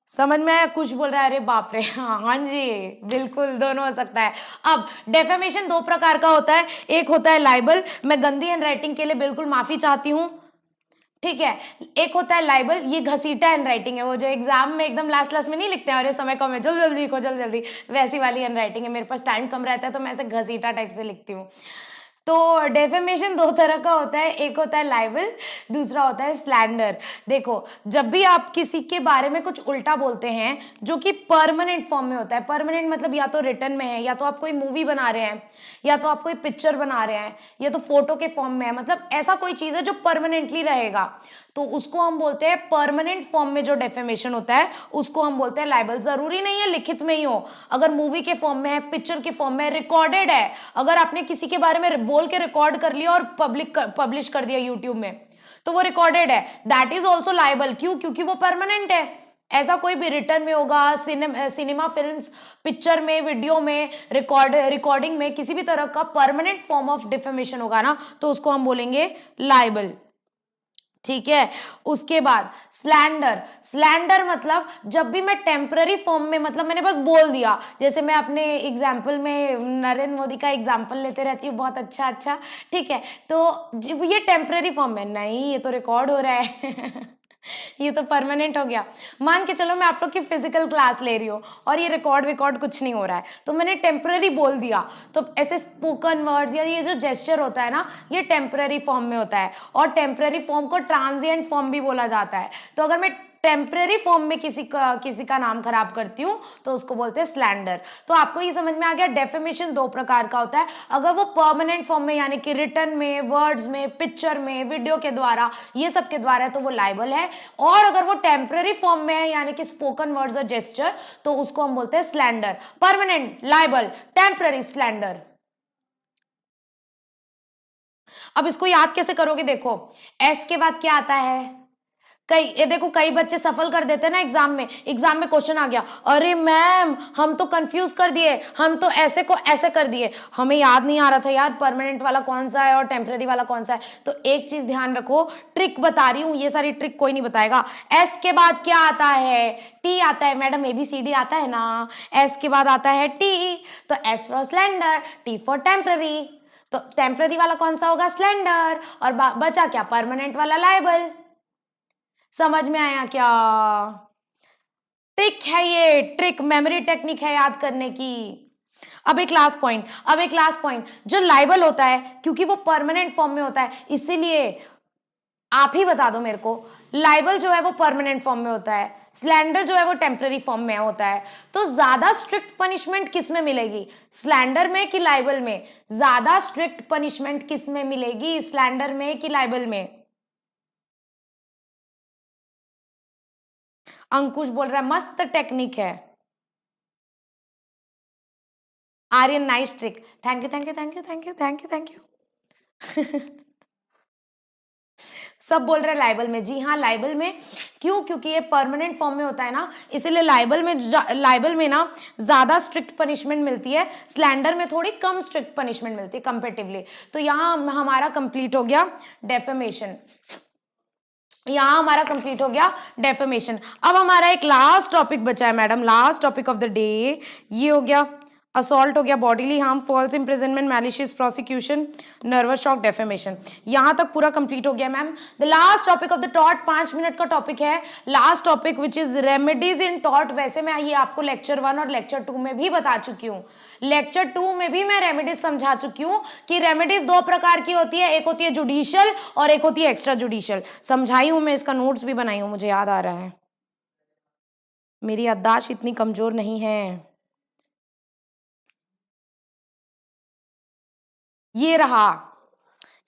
समझ में आया? कुछ बोल रहा है अरे बाप रे, हाँ हाँ जी, बिल्कुल दोनों हो सकता है। अब डेफेमेशन दो प्रकार का होता है, एक होता है लाइबल, मैं गंदी हैंडराइटिंग के लिए बिल्कुल माफी चाहती हूँ, ठीक है। एक होता है लाइबल, ये घसीटा हैंडराइटिंग है, वो जो एग्जाम में एकदम लास्ट लास्ट में नहीं लिखते हैं, अरे समय कम है, जल्दी जल्दी लिखो, जल्दी जल्दी, वैसी वाली हैंडराइटिंग है। मेरे पास टाइम कम रहता है तो मैं ऐसे घसीटा टाइप से लिखती हूँ। तो डेफेमेशन दो तरह का होता है, एक होता है लाइबल, दूसरा होता है स्लैंडर। देखो, जब भी आप किसी के बारे में कुछ उल्टा बोलते हैं जो कि परमानेंट फॉर्म में होता है, परमानेंट मतलब या तो रिटर्न में है, या तो आप कोई मूवी बना रहे हैं, या तो आप कोई पिक्चर बना रहे हैं, या तो फोटो के फॉर्म में है, मतलब ऐसा कोई चीज है जो परमानेंटली रहेगा, तो उसको हम बोलते हैं परमानेंट फॉर्म में जो डेफेमेशन होता है उसको हम बोलते हैं लाइबल। जरूरी नहीं है लिखित में ही हो, अगर मूवी के फॉर्म में है, पिक्चर के फॉर्म में, रिकॉर्डेड है, अगर आपने किसी के बारे में बोल के रिकॉर्ड कर लिया और पब्लिश कर दिया यूट्यूब में, तो वो रिकॉर्डेड है, दैट इज ऑल्सो लाइबल। क्यों? क्योंकि वो परमानेंट है। ऐसा कोई भी रिटर्न में होगा, सिनेमा फिल्म्स, पिक्चर में, वीडियो में, रिकॉर्डिंग में, किसी भी तरह का परमानेंट फॉर्म ऑफ डिफेमेशन होगा ना, तो उसको हम बोलेंगे लाइबल, ठीक है। उसके बाद स्लैंडर, स्लैंडर मतलब जब भी मैं टेम्पररी फॉर्म में, मतलब मैंने बस बोल दिया, जैसे मैं अपने एग्जाम्पल में नरेंद्र मोदी का एग्जाम्पल लेते रहती हूँ, बहुत अच्छा अच्छा, ठीक है, तो ये टेम्पररी फॉर्म में नहीं, ये तो रिकॉर्ड हो रहा है ये तो परमानेंट हो गया। मान के चलो मैं आप लोग की फिजिकल क्लास ले रही हूँ और ये रिकॉर्ड कुछ नहीं हो रहा है, तो मैंने टेम्पररी बोल दिया, तो ऐसे स्पोकन वर्ड्स या ये जो जेस्चर होता है ना, ये टेम्पररी फॉर्म में होता है, और टेम्पररी फॉर्म को ट्रांजिएंट फॉर्म भी बोला जाता है। तो अगर मैं टेम्पररी फॉर्म में किसी का नाम खराब करती हूँ तो उसको बोलते हैं स्लैंडर। तो आपको ये समझ में आ गया, डेफेमेशन दो प्रकार का होता है, अगर वो परमानेंट फॉर्म में यानी कि रिटन में, वर्ड्स में, पिक्चर में, वीडियो के द्वारा, ये सब के द्वारा है तो वो लाइबल है, और अगर वो टेम्पररी फॉर्म में है यानी कि स्पोकन वर्ड्स और जेस्चर, तो उसको हम बोलते हैं slander. Permanent liable, temporary slander. अब इसको याद कैसे करोगे? देखो, एस के बाद क्या आता है? कई, ये देखो कई बच्चे सफल कर देते हैं ना एग्जाम में क्वेश्चन आ गया, अरे मैम हम तो कंफ्यूज कर दिए, हम तो ऐसे को ऐसे कर दिए, हमें याद नहीं आ रहा था यार परमानेंट वाला कौन सा है और टेम्पररी वाला कौन सा है। तो एक चीज ध्यान रखो, ट्रिक बता रही हूं, ये सारी ट्रिक कोई नहीं बताएगा। एस के बाद क्या आता है? टी आता है मैडम, ABCD आता है ना, एस के बाद आता है टी, तो S for slender, T for temporary, तो टेम्पररी वाला कौन सा होगा? स्लेंडर, और बचा क्या? परमानेंट वाला लाइबल। समझ में आया क्या? ट्रिक है, ये ट्रिक मेमोरी टेक्निक है याद करने की। अब एक लास्ट पॉइंट, जो लाइबल होता है क्योंकि वो परमानेंट फॉर्म में होता है, इसीलिए आप ही बता दो मेरे को, लाइबल जो है वो परमानेंट फॉर्म में होता है, स्लैंडर जो है वो टेम्पररी फॉर्म में होता है, तो ज्यादा स्ट्रिक्ट पनिशमेंट किस में मिलेगी? स्लैंडर में कि लाइबल में? ज्यादा स्ट्रिक्ट पनिशमेंट किस में मिलेगी? स्लैंडर में कि लाइबल में? अंकुश बोल रहा है मस्त टेक्निक है। Aryan nice trick, thank you thank you thank you thank you thank you thank you सब बोल रहे हैं लाइबल में, जी हाँ लाइबल में। क्यों? क्योंकि ये परमानेंट फॉर्म में होता है ना, इसीलिए लाइबल में ना ज्यादा स्ट्रिक्ट पनिशमेंट मिलती है, स्लैंडर में थोड़ी कम स्ट्रिक्ट पनिशमेंट मिलती है कंपेटिवली। तो यहाँ हमारा कंप्लीट हो गया डेफेमेशन, यहाँ हमारा कंप्लीट हो गया डेफेमेशन। अब हमारा एक लास्ट टॉपिक बचा है madam, last topic of the day, ये हो गया असॉल्ट, हो गया bodily harm, false imprisonment, malicious prosecution, nervous shock, defamation. यहां तक पूरा कंप्लीट हो गया ma'am. The last topic of the टॉट 5 मिनट का टॉपिक है, last topic which is remedies in टॉट। वैसे मैं ये आपको लेक्चर 1 और लेक्चर 2 में भी बता चुकी हूँ, लेक्चर 2 में भी मैं रेमेडीज समझा चुकी हूँ कि रेमेडीज दो प्रकार की होती है, एक होती है जुडिशियल और एक होती है एक्स्ट्रा जुडिशियल। समझाई हूँ मैं, इसका नोट्स भी बनाई हूँ, मुझे याद आ रहा है, मेरी याददाश्त इतनी कमजोर नहीं है। ये रहा,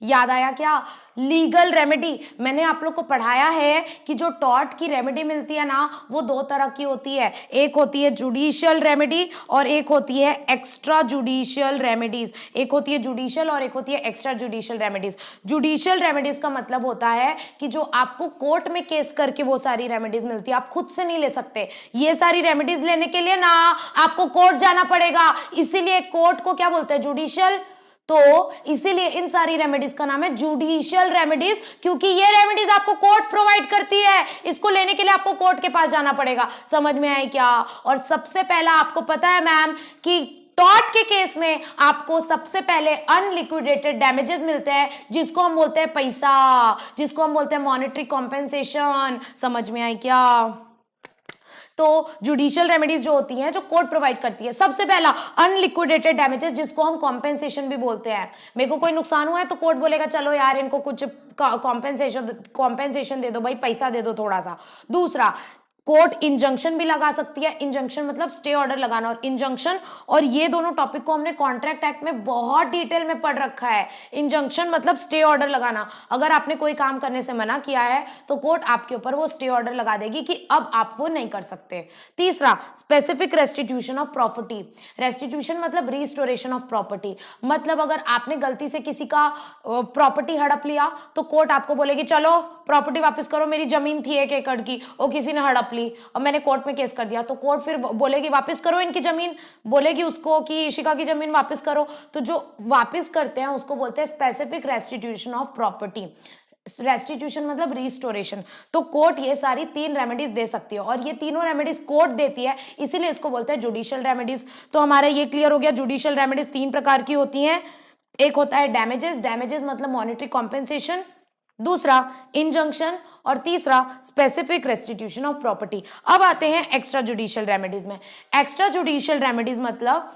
याद आया क्या? लीगल रेमेडी, मैंने आप लोग को पढ़ाया है कि जो टॉर्ट की रेमेडी मिलती है ना, वो दो तरह की होती है, एक होती है जुडिशियल रेमेडी और एक होती है एक्स्ट्रा जुडिशियल रेमेडीज। एक होती है जुडिशियल और एक होती है extra judicial remedies. Judicial remedies का मतलब होता है कि जो आपको कोर्ट में केस करके वो सारी रेमेडीज मिलती है, आप खुद से नहीं ले सकते। ये सारी रेमेडीज लेने के लिए ना आपको कोर्ट जाना पड़ेगा, इसीलिए कोर्ट को क्या बोलते हैं? जुडिशियल। तो इसीलिए इन सारी रेमेडीज का नाम है जुडिशियल रेमेडीज, क्योंकि ये रेमेडीज आपको कोर्ट प्रोवाइड करती है। इसको लेने के लिए आपको कोर्ट के पास जाना पड़ेगा। समझ में आई क्या? और सबसे पहला आपको पता है मैम कि टॉर्ट के केस में आपको सबसे पहले अनलिक्विडेटेड डैमेजेस मिलते हैं, जिसको हम बोलते हैं पैसा, जिसको हम बोलते हैं मॉनेटरी कॉम्पेंसेशन। समझ में आई क्या? तो जुडिशियल रेमेडीज जो होती हैं, जो कोर्ट प्रोवाइड करती है, सबसे पहला अनलिक्विडेटेड डैमेजेस, जिसको हम कॉम्पेंसेशन भी बोलते हैं। मेरे को कोई नुकसान हुआ है तो कोर्ट बोलेगा चलो यार इनको कुछ कॉम्पेंसेशन दे दो भाई, पैसा दे दो थोड़ा सा। दूसरा, कोर्ट इंजंक्शन भी लगा सकती है। इंजंक्शन मतलब स्टे ऑर्डर लगाना, और इंजंक्शन और ये दोनों टॉपिक को हमने कॉन्ट्रैक्ट एक्ट में बहुत डिटेल में पढ़ रखा है। इंजंक्शन मतलब स्टे ऑर्डर लगाना। अगर आपने कोई काम करने से मना किया है तो कोर्ट आपके ऊपर वो स्टे ऑर्डर लगा देगी कि अब आप वो नहीं कर सकते। तीसरा, specific restitution of property. Restitution मतलब रिस्टोरेशन ऑफ प्रॉपर्टी। मतलब अगर आपने गलती से किसी का प्रॉपर्टी हड़प लिया तो कोर्ट आपको बोलेगी चलो प्रॉपर्टी वापस करो, मेरी जमीन थी 1 एकड़ की, और किसी ने हड़प ली और मैंने कोर्ट में केस कर दिया, तो कोर्ट फिर बोलेगी वापस करो इनकी जमीन, बोलेगी उसको कि इशिका की जमीन वापस करो। तो जो वापस करते हैं उसको बोलते हैं specific restitution of property. Restitution मतलब रिस्टोरेशन। तो कोर्ट ये सारी 3 रेमेडीज दे सकती है, और ये तीनों रेमेडीज कोर्ट देती है, इसीलिए इसको बोलते हैं जुडिशियल रेमेडीज। तो हमारा ये क्लियर हो गया, जुडिशियल रेमेडीज 3 प्रकार की होती हैं। एक होता है डैमेजेस, डैमेजेस मतलब मॉनेटरी कॉम्पेंसेशन, दूसरा इंजंक्शन, और तीसरा स्पेसिफिक रेस्टिट्यूशन ऑफ प्रॉपर्टी। अब आते हैं एक्स्ट्रा जुडिशियल रेमेडीज में। एक्स्ट्रा जुडिशियल रेमेडीज मतलब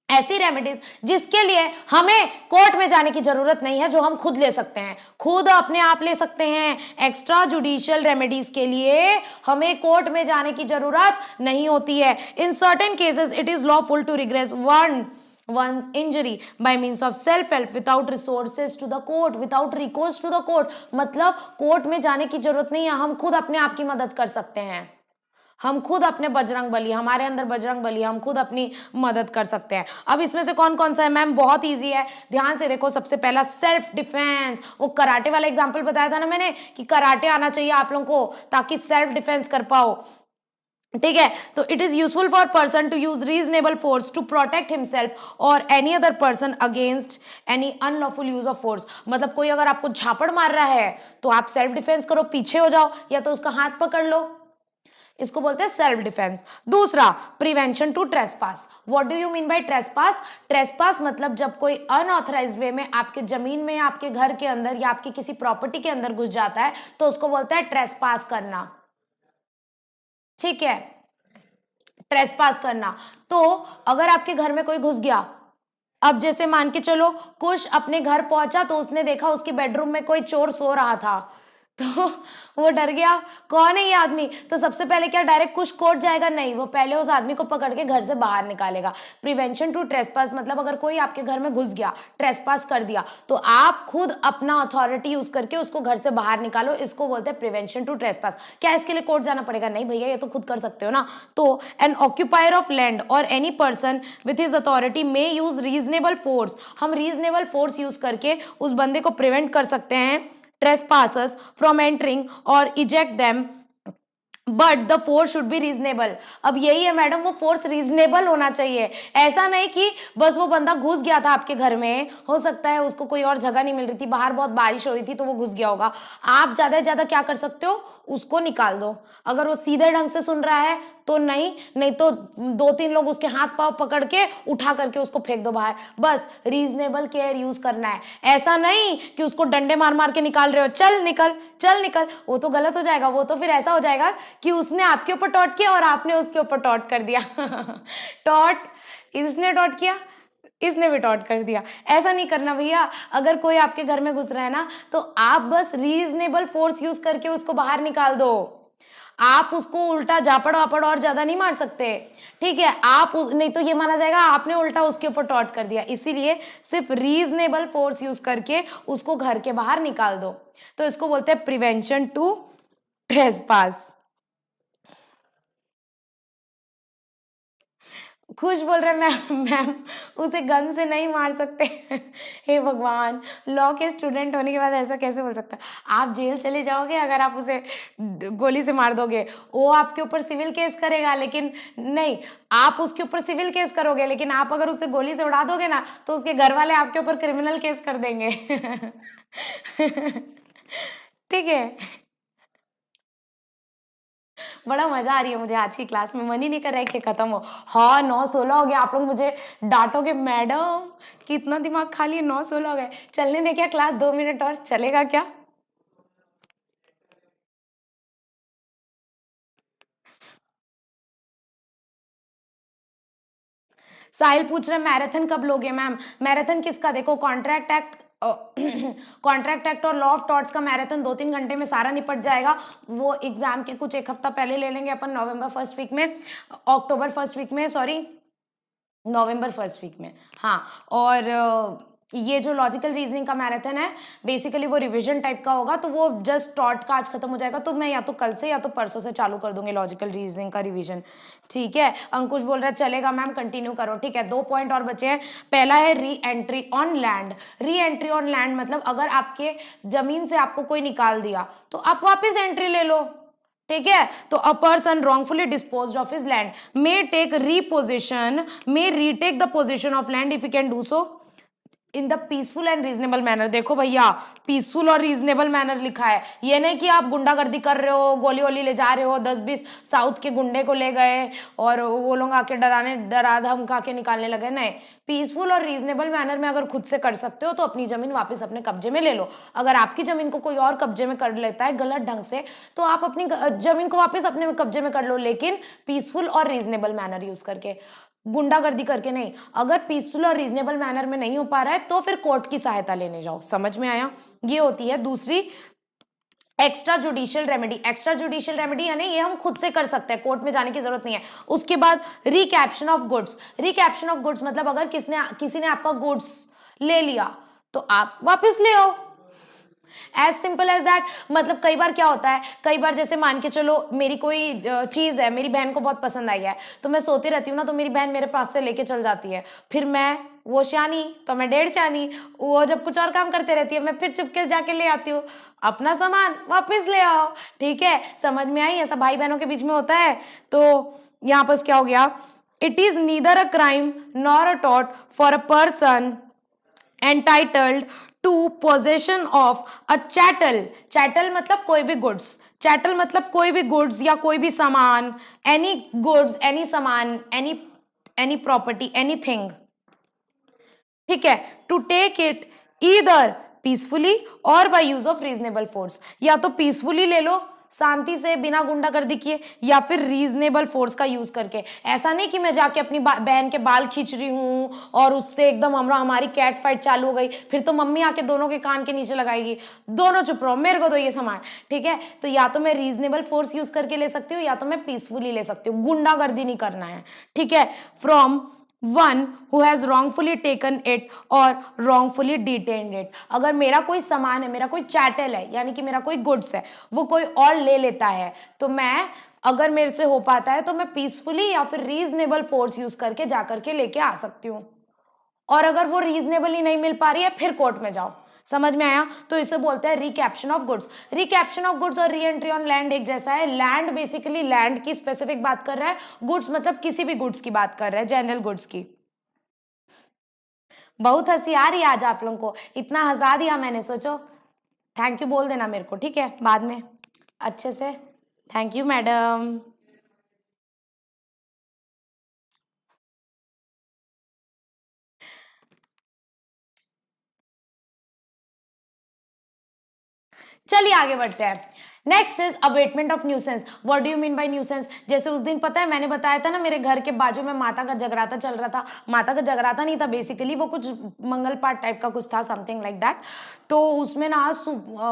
ऐसी रेमेडीज जिसके लिए हमें कोर्ट में जाने की जरूरत नहीं है, जो हम खुद ले सकते हैं, खुद अपने आप ले सकते हैं। एक्स्ट्रा जुडिशियल रेमेडीज के लिए हमें कोर्ट में जाने की जरूरत नहीं होती है। In certain cases it is lawful to redress one's injury by means of self help without resources to the court, without recourse to the court। मतलब कोर्ट में जाने की जरूरत नहीं है, हम खुद अपने आप की मदद कर सकते हैं। हम खुद अपने बजरंग बली, हमारे अंदर बजरंग बली, हम खुद अपनी मदद कर सकते हैं। अब इसमें से कौन कौन सा है मैम? बहुत इजी है, ध्यान से देखो। सबसे पहला सेल्फ डिफेंस। वो कराटे वाला एग्जांपल बताया था ना मैंने कि कराटे आना चाहिए आप लोगों को ताकि सेल्फ डिफेंस कर पाओ, ठीक है? तो it is useful for person to use reasonable force to protect himself or any other person against any unlawful use of force. मतलब कोई अगर आपको झापड़ मार रहा है तो आप सेल्फ डिफेंस करो, पीछे हो जाओ या तो उसका हाथ पकड़ लो, इसको बोलते हैं सेल्फ डिफेंस। दूसरा, prevention to trespass. What do you mean by trespass? Trespass मतलब जब कोई अनऑथराइज्ड वे में आपके जमीन में, आपके घर के अंदर या आपकी किसी प्रॉपर्टी के अंदर घुस जाता है तो उसको बोलते हैं ट्रेसपास करना, ठीक है? ट्रेसपास करना। तो अगर आपके घर में कोई घुस गया, अब जैसे मान के चलो कुश अपने घर पहुंचा तो उसने देखा उसके बेडरूम में कोई चोर सो रहा था, तो वो डर गया, कौन है ये आदमी? तो सबसे पहले क्या डायरेक्ट कुछ कोर्ट जाएगा? नहीं, वो पहले उस आदमी को पकड़ के घर से बाहर निकालेगा। प्रिवेंशन टू ट्रेसपास मतलब अगर कोई आपके घर में घुस गया, ट्रेसपास कर दिया, तो आप खुद अपना अथॉरिटी यूज करके उसको घर से बाहर निकालो, इसको बोलते हैं प्रिवेंशन टू ट्रेसपास। क्या इसके लिए कोर्ट जाना पड़ेगा? नहीं भैया, ये तो खुद कर सकते हो ना। तो एन ऑक्यूपायर ऑफ लैंड और any person with his authority may use reasonable force. हम रीजनेबल फोर्स यूज करके उस बंदे को प्रिवेंट कर सकते हैं trespassers from entering or eject them, but the force should be reasonable. अब यही है मैडम, वो फोर्स रीजनेबल होना चाहिए। ऐसा नहीं कि बस वो बंदा घुस गया था आपके घर में, हो सकता है उसको कोई और जगह नहीं मिल रही थी, बाहर बहुत बारिश हो रही थी तो वो घुस गया होगा। आप ज्यादा से ज्यादा क्या कर सकते हो? उसको निकाल दो। अगर वो सीधे ढंग से सुन रहा है तो नहीं तो 2-3 लोग उसके हाथ पांव पकड़ के उठा करके उसको फेंक दो बाहर। बस रीजनेबल केयर यूज करना है। ऐसा नहीं कि उसको डंडे मार मार के निकाल रहे हो, चल निकल चल निकल, वो तो गलत हो जाएगा। वो तो फिर ऐसा हो जाएगा कि उसने आपके ऊपर टॉट किया और आपने उसके ऊपर टॉट कर दिया। टॉट, इसने टॉट किया, इसने भी टॉट कर दिया। ऐसा नहीं करना भैया। अगर कोई आपके घर में घुस रहा है ना तो आप बस रीजनेबल फोर्स यूज करके उसको बाहर निकाल दो। आप उसको उल्टा झापड़ वापड़ और ज्यादा नहीं मार सकते, ठीक है? आप नहीं तो ये माना जाएगा आपने उल्टा उसके ऊपर टॉट कर दिया। इसीलिए सिर्फ रीजनेबल फोर्स यूज करके उसको घर के बाहर निकाल दो। तो इसको बोलते हैं प्रिवेंशन टू ट्रेसपास। खुश बोल रहे मैम मैम उसे गन से नहीं मार सकते। हे भगवान, लॉ के स्टूडेंट होने के बाद ऐसा कैसे बोल सकता है? आप जेल चले जाओगे अगर आप उसे गोली से मार दोगे। वो आपके ऊपर सिविल केस करेगा, लेकिन नहीं, आप उसके ऊपर सिविल केस करोगे, लेकिन आप अगर उसे गोली से उड़ा दोगे ना तो उसके घर वाले आपके ऊपर क्रिमिनल केस कर देंगे। ठीक है। बड़ा मजा आ रही है मुझे आज की क्लास में, मन ही नहीं कर रहा है कि खत्म हो। हाँ 9:16 हो गया, आप लोग मुझे डांटोगे मैडम कितना दिमाग खाली है, 9:16 हो गए। चलने दे क्या क्लास, 2 मिनट और चलेगा क्या? साहिल पूछ रहे मैराथन कब लोगे मैम? मैराथन किसका? देखो कॉन्ट्रैक्ट एक्ट कॉन्ट्रैक्ट एक्ट और लॉ ऑफ टॉर्ट्स का मैराथन 2-3 घंटे में सारा निपट जाएगा। वो एग्जाम के कुछ एक हफ्ता पहले ले लेंगे अपन, नवंबर फर्स्ट वीक में, अक्टूबर फर्स्ट वीक में, सॉरी नवंबर फर्स्ट वीक में। हाँ, और ये जो लॉजिकल रीजनिंग का मैराथन है बेसिकली वो रिवीजन टाइप का होगा, तो वो जस्ट टॉट का आज खत्म हो जाएगा, तो मैं या तो कल से या तो परसों से चालू कर दूंगी लॉजिकल रीजनिंग का रिवीजन। ठीक है, अंकुश बोल रहा है चलेगा मैम, कंटिन्यू करो। ठीक है, 2 पॉइंट और बचे हैं। पहला है re entry on land. Re entry on land मतलब अगर आपके जमीन से आपको कोई निकाल दिया तो आप वापस एंट्री ले लो। ठीक है, तो a person wrongfully disposed of his land may take repossession, may retake the possession of land if he can do so in the peaceful and reasonable manner. देखो भैया, पीसफुल और रीजनेबल मैनर लिखा है, ये नहीं कि आप गुंडागर्दी कर रहे हो, गोली वोली ले जा रहे हो, 10-20 साउथ के गुंडे को ले गए और वो लोग आके डरा धमका के निकालने लगे। नहीं, पीसफुल और रीजनेबल मैनर में अगर खुद से कर सकते हो तो अपनी जमीन वापस अपने कब्जे में ले लो। अगर आपकी जमीन को कोई और कब्जे में कर लेता है गलत ढंग से, तो आप अपनी जमीन को वापस अपने कब्जे में कर लो, लेकिन पीसफुल और रीजनेबल मैनर यूज करके, गुंडागर्दी करके नहीं। अगर पीसफुल और रीजनेबल मैनर में नहीं हो पा रहा है तो फिर कोर्ट की सहायता लेने जाओ। समझ में आया? ये होती है दूसरी extra judicial remedy. Extra judicial remedy यानी ये हम खुद से कर सकते हैं, कोर्ट में जाने की जरूरत नहीं है। उसके बाद रिकैप्शन ऑफ गुड्स। रिकैप्शन ऑफ गुड्स मतलब अगर किसी ने आपका गुड्स ले लिया तो आप वापस ले आओ, एज सिंपल एज दैट। मतलब कई बार क्या होता है, कई बार जैसे मान के चलो मेरी कोई चीज़ है, मेरी बहन को बहुत पसंद आई है, तो मैं सोती रहती हूँ ना, तो मेरी बहन मेरे पास से लेके चल जाती है, फिर मैं, वो शानी तो मैं डेढ़ शानी, वो जब कुछ और काम करते रहती है मैं फिर चुपके जाके ले आती हूँ, अपना सामान वापस ले आओ। ठीक है, समझ में आई? ऐसा भाई बहनों के बीच में होता है। तो यहाँ पर क्या हो गया, it is neither a crime nor a tort for a person entitled to possession of a chattel. Chattel मतलब कोई भी गुड्स, चैटल मतलब कोई भी गुड्स या कोई भी सामान, एनी गुड्स, एनी सामान, एनी प्रॉपर्टी, एनीथिंग। ठीक है, to take it either peacefully or by use of reasonable force. या तो पीसफुली ले लो शांति से बिना गुंडागर्दी किए, या फिर रीजनेबल फोर्स का यूज करके। ऐसा नहीं कि मैं जाके अपनी बहन के बाल खींच रही हूँ और उससे एकदम हमारी कैट फाइट चालू हो गई, फिर तो मम्मी आके दोनों के कान के नीचे लगाएगी, दोनों चुप रहो, मेरे को दो ये सामान। ठीक है, तो या तो मैं रीजनेबल फोर्स यूज करके ले सकती हूँ या तो मैं पीसफुली ले सकती हूँ, गुंडागर्दी नहीं करना है। ठीक है, from one who has wrongfully taken it और wrongfully डिटेन्ड इट। अगर मेरा कोई सामान है, मेरा कोई चैटल है, यानी कि मेरा कोई गुड्स है, वो कोई और ले लेता है, तो मैं, अगर मेरे से हो पाता है तो मैं पीसफुली या फिर रीजनेबल फोर्स यूज करके जा करके लेके आ सकती हूँ। और अगर वो रीजनेबली नहीं मिल पा रही है फिर कोर्ट में जाओ। समझ में आया? तो इसे बोलते हैं रिकैप्शन ऑफ गुड्स। रिकैप्शन ऑफ गुड्स और री एंट्री ऑन लैंड एक जैसा है। लैंड बेसिकली लैंड की स्पेसिफिक बात कर रहा है, गुड्स मतलब किसी भी गुड्स की बात कर रहा है, जनरल गुड्स की। बहुत हंसी आ रही है आज आप लोगों को, इतना हंसा दिया मैंने, सोचो। थैंक यू बोल देना मेरे को, ठीक है, बाद में अच्छे से। Thank you madam. चलिए आगे बढ़ते हैं। Next is abetment of nuisance. What do you mean by nuisance? जैसे उस दिन पता है मैंने बताया था ना, मेरे घर के बाजू में माता का जगराता चल रहा था। माता का जगराता नहीं था बेसिकली, वो कुछ मंगल पाठ टाइप का कुछ था, समथिंग लाइक दैट। तो उसमें ना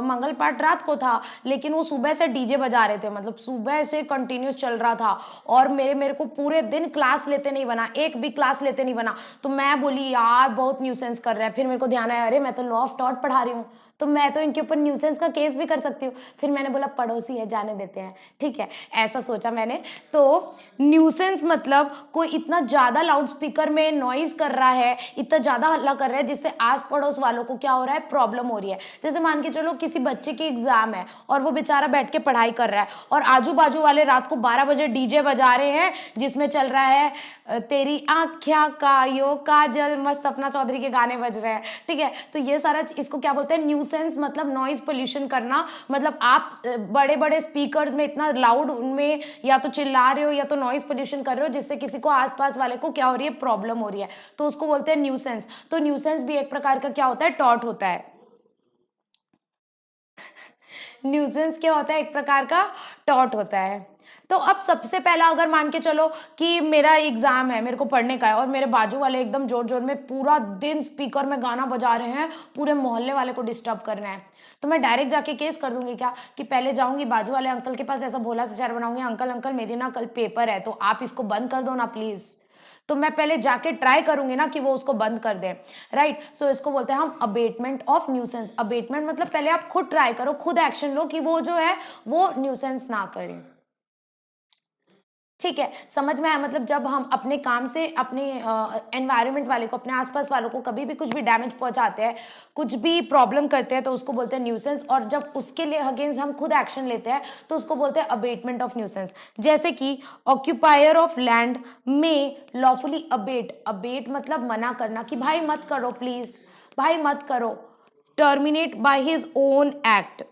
मंगल पाठ रात को था, लेकिन वो सुबह से डीजे बजा रहे थे, मतलब सुबह से कंटिन्यूस चल रहा था। और मेरे को पूरे दिन क्लास लेते नहीं बना, एक भी क्लास लेते नहीं बना। तो मैं बोली यार बहुत न्यूसेंस कर रहा है। फिर मेरे को ध्यान आया, अरे मैं तो लॉ ऑफ टॉट पढ़ा रही हूँ, तो मैं तो इनके ऊपर न्यूसेंस का केस भी कर सकती हूँ। फिर मैंने बोला पड़ोसी है, जाने देते हैं, ठीक है, ऐसा सोचा मैंने। तो न्यूसेंस मतलब कोई इतना ज़्यादा लाउड स्पीकर में नॉइज़ कर रहा है, इतना ज़्यादा हल्ला कर रहा है जिससे आस पड़ोस वालों को क्या हो रहा है, प्रॉब्लम हो रही है। जैसे मान के चलो किसी बच्चे की एग्जाम है और वो बेचारा बैठ के पढ़ाई कर रहा है और आजू बाजू वाले रात को 12 बजे डीजे बजा रहे हैं जिसमें चल रहा है तेरी आँख्या का यो काजल, मस्त सपना चौधरी के गाने बज रहे हैं, ठीक है। तो ये सारा इसको क्या बोलते हैं, न्यूसेंस मतलब नॉइज पोल्यूशन करना। मतलब आप बड़े बड़े स्पीकर्स में इतना लाउड उनमें या तो चिल्ला रहे हो या तो नॉइज पोल्यूशन कर रहे हो जिससे किसी को आसपास वाले को क्या हो रही है, प्रॉब्लम हो रही है, तो उसको बोलते हैं न्यूसेंस। तो न्यूसेंस भी एक प्रकार का क्या होता है, टॉर्ट होता है। न्यूसेंस क्या होता है, एक प्रकार का टॉर्ट होता है। तो अब सबसे पहला अगर मान के चलो कि मेरा एग्जाम है, मेरे को पढ़ने का है और मेरे बाजू वाले एकदम जोर जोर में पूरा दिन स्पीकर में गाना बजा रहे हैं, पूरे मोहल्ले वाले को डिस्टर्ब करना है, तो मैं डायरेक्ट जाके केस कर दूंगी क्या, कि पहले जाऊंगी बाजू वाले अंकल के पास, ऐसा भोला सा चेहरा बनाऊंगी, अंकल अंकल मेरी ना कल पेपर है तो आप इसको बंद कर दो ना प्लीज। तो मैं पहले जाके ट्राई करूंगी ना कि वो उसको बंद कर दे, राइट। सो इसको बोलते हैं हम अबेटमेंट ऑफ न्यूसेंस। अबेटमेंट मतलब पहले आप खुद ट्राई करो, खुद एक्शन लो कि वो जो है वो न्यूसेंस ना करे, ठीक है। समझ में आया, मतलब जब हम अपने काम से अपने एनवायरनमेंट वाले को, अपने आसपास वालों को कभी भी कुछ भी डैमेज पहुंचाते हैं, कुछ भी प्रॉब्लम करते हैं, तो उसको बोलते हैं न्यूसेंस। और जब उसके लिए अगेंस्ट हम खुद एक्शन लेते हैं तो उसको बोलते हैं अबेटमेंट ऑफ न्यूसेंस। जैसे कि ऑक्यूपायर ऑफ लैंड में लॉफुली अबेट, अबेट मतलब मना करना कि भाई मत करो प्लीज, भाई मत करो, terminate by his own act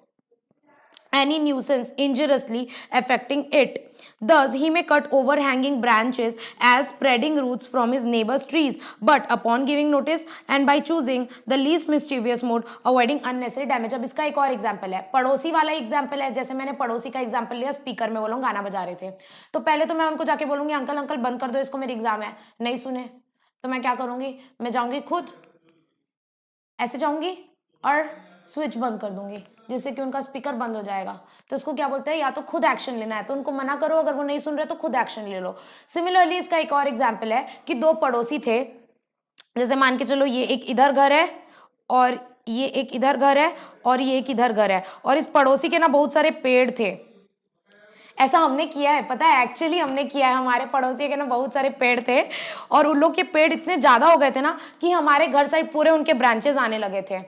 any nuisance injuriously affecting it. Thus, he may cut overhanging branches as spreading roots from his neighbor's trees. But upon giving notice and by choosing the least mischievous mode, avoiding unnecessary damage. अब इसका एक और एग्जाम्पल है, पड़ोसी वाला एग्जाम्पल है। जैसे मैंने पड़ोसी का एग्जाम्पल लिया, स्पीकर में वो लोग गाना बजा रहे थे, तो पहले तो मैं उनको जाके बोलूंगी अंकल अंकल बंद कर दो इसको, मेरी एग्जाम है। नहीं सुने तो मैं क्या करूंगी, मैं जाऊंगी खुद, ऐसे जाऊंगी और स्विच बंद कर दूंगी जिससे कि उनका स्पीकर बंद हो जाएगा। तो इसको क्या बोलते हैं, या तो खुद एक्शन लेना है तो उनको मना करो, अगर वो नहीं सुन रहे तो खुद एक्शन ले लो। सिमिलरली इसका एक और एग्जाम्पल है कि दो पड़ोसी थे, जैसे मान के चलो ये एक इधर घर है और ये एक इधर घर है और ये एक इधर घर है, और इस पड़ोसी के ना बहुत सारे पेड़ थे। ऐसा हमने किया है, पता है, एक्चुअली हमने किया है। हमारे पड़ोसी के ना बहुत सारे पेड़ थे और उन लोग के पेड़ इतने ज्यादा हो गए थे ना कि हमारे घर साइड पूरे उनके ब्रांचेस आने लगे थे,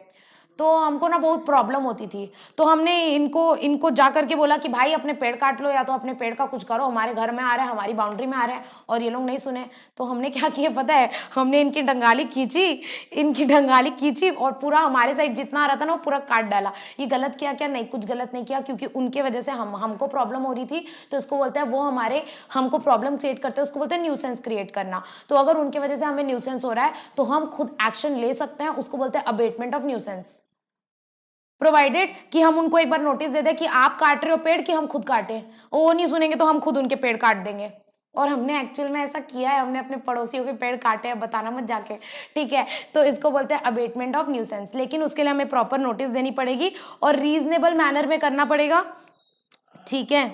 तो हमको ना बहुत प्रॉब्लम होती थी। तो हमने इनको इनको जा करके बोला कि भाई अपने पेड़ काट लो या तो अपने पेड़ का कुछ करो, हमारे घर में आ रहा है, हमारी बाउंड्री में आ रहा है, और ये लोग नहीं सुने। तो हमने क्या किया पता है, हमने इनकी डंगाली खींची और पूरा हमारे साइड जितना आ रहा था ना वो पूरा काट डाला। ये गलत किया क्या, नहीं कुछ गलत नहीं किया, क्योंकि उनके वजह से हमको प्रॉब्लम हो रही थी। तो इसको बोलते हैं वो हमको प्रॉब्लम क्रिएट करते हैं, उसको बोलते हैं न्यूसेंस क्रिएट करना। तो अगर उनके वजह से हमें न्यूसेंस हो रहा है तो हम खुद एक्शन ले सकते हैं, उसको बोलते हैं अबेटमेंट ऑफ न्यूसेंस। प्रोवाइडेड कि हम उनको एक बार नोटिस दे दें कि आप काट रहे हो पेड़, कि हम खुद काटें, वो नहीं सुनेंगे तो हम खुद उनके पेड़ काट देंगे। और हमने एक्चुअल में ऐसा किया है, हमने अपने पड़ोसियों के पेड़ काटे हैं, बताना मत जाके, ठीक है। तो इसको बोलते हैं अबेटमेंट ऑफ न्यूसेंस, लेकिन उसके लिए हमें प्रॉपर नोटिस देनी पड़ेगी और रीजनेबल मैनर में करना पड़ेगा, ठीक है।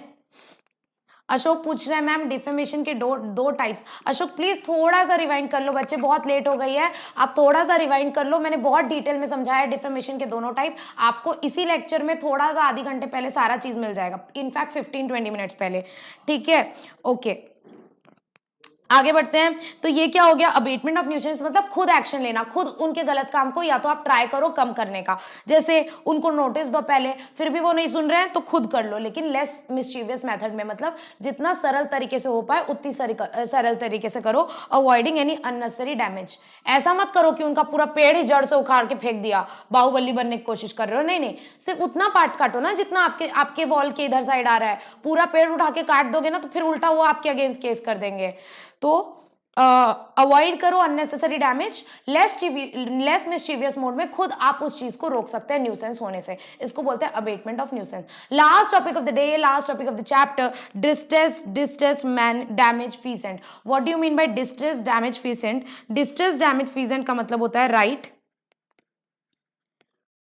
अशोक पूछ रहा है मैम डिफेमेशन के दो टाइप्स। अशोक प्लीज थोड़ा सा रिवाइंड कर लो, बच्चे बहुत लेट हो गई है, आप थोड़ा सा रिवाइंड कर लो। मैंने बहुत डिटेल में समझाया डिफेमेशन के दोनों टाइप, आपको इसी लेक्चर में थोड़ा सा आधे घंटे पहले सारा चीज मिल जाएगा, इनफैक्ट 15-20 मिनट्स पहले, ठीक है, ओके। आगे बढ़ते हैं। तो ये क्या हो गया, अबेटमेंट ऑफ न्यूसेंस मतलब खुद एक्शन लेना, खुद उनके गलत काम को या तो आप ट्राई करो कम करने का। जैसे उनको नोटिस दो पहले, फिर भी वो नहीं सुन रहे हैं तो खुद कर लो, लेकिन लेस मिस्चीवियस मेथड में, मतलब जितना सरल तरीके से हो पाए उतनी सरल तरीके से करो। अवॉइडिंग एनी अननेसेसरी डैमेज, ऐसा मत करो कि उनका पूरा पेड़ ही जड़ से उखाड़ के फेंक दिया, बाहुबली बनने की कोशिश कर रहे हो, नहीं नहीं, सिर्फ उतना पार्ट काटो ना जितना आपके वॉल के इधर साइड आ रहा है। पूरा पेड़ उठा के काट दोगे ना तो फिर उल्टा वो आपके अगेंस्ट केस कर देंगे। तो अवॉइड करो unnecessary damage, less mischievous mode में खुद आप उस चीज को रोक सकते हैं न्यूसेंस होने से, इसको बोलते हैं abatement of nuisance. Last topic of the day, last topic of the chapter, distress man damage feasant. What do you mean by distress damage feasant? Distress damage feasant का मतलब होता है right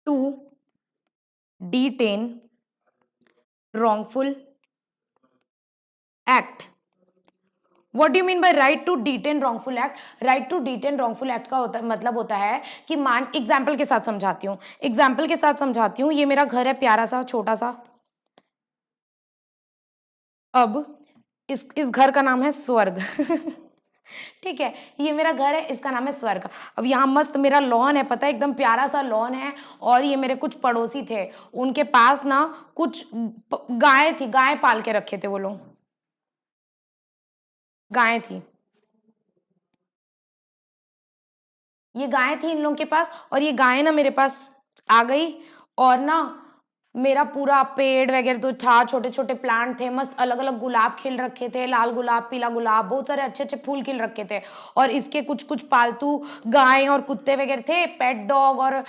to detain wrongful act what do mean by right to detain wrongful act? Right to detain wrongful act का मतलब होता है कि मान, एग्जाम्पल के साथ समझाती हूँ, एग्जाम्पल के साथ समझाती हूँ। ये मेरा घर है, प्यारा सा छोटा सा। अब इस घर का नाम है स्वर्ग। ठीक है, ये मेरा घर है, इसका नाम है स्वर्ग। अब यहाँ मस्त मेरा लॉन है, पता है, एकदम प्यारा सा लॉन है। और ये मेरे कुछ पड़ोसी थे, उनके पास ना कुछ गाय थी, गाय पाल के रखे थे वो लोग, गाय थी, ये गाय थी इन लोगों के पास। और ये गाय ना मेरे पास आ गई, और ना मेरा पूरा पेड़ वगैरह तो था, छोटे छोटे प्लांट थे, मस्त अलग अलग गुलाब खिल रखे थे, लाल गुलाब, पीला गुलाब, बहुत सारे अच्छे अच्छे फूल खिल रखे थे। और इसके कुछ कुछ पालतू गाय और कुत्ते वगैरह थे, पेट डॉग, और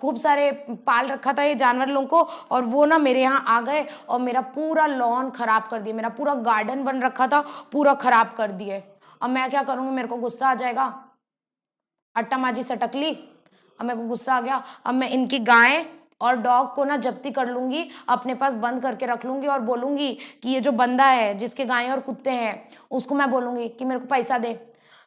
खूब सारे पाल रखा था ये जानवर लोगों को। और वो ना मेरे यहाँ आ गए और मेरा पूरा लॉन खराब कर दिए, मेरा पूरा गार्डन बन रखा था पूरा खराब कर दिए। अब मैं क्या करूँगी, मेरे को गुस्सा आ जाएगा, अट्टा माजी सटक ली, अब मेरे को गुस्सा आ गया। अब मैं इनकी गाय और डॉग को ना जब्ती कर लूंगी, अपने पास बंद करके रख लूंगी, और बोलूंगी कि ये जो बंदा है जिसके गाय और कुत्ते हैं, उसको मैं बोलूंगी कि मेरे को पैसा दे,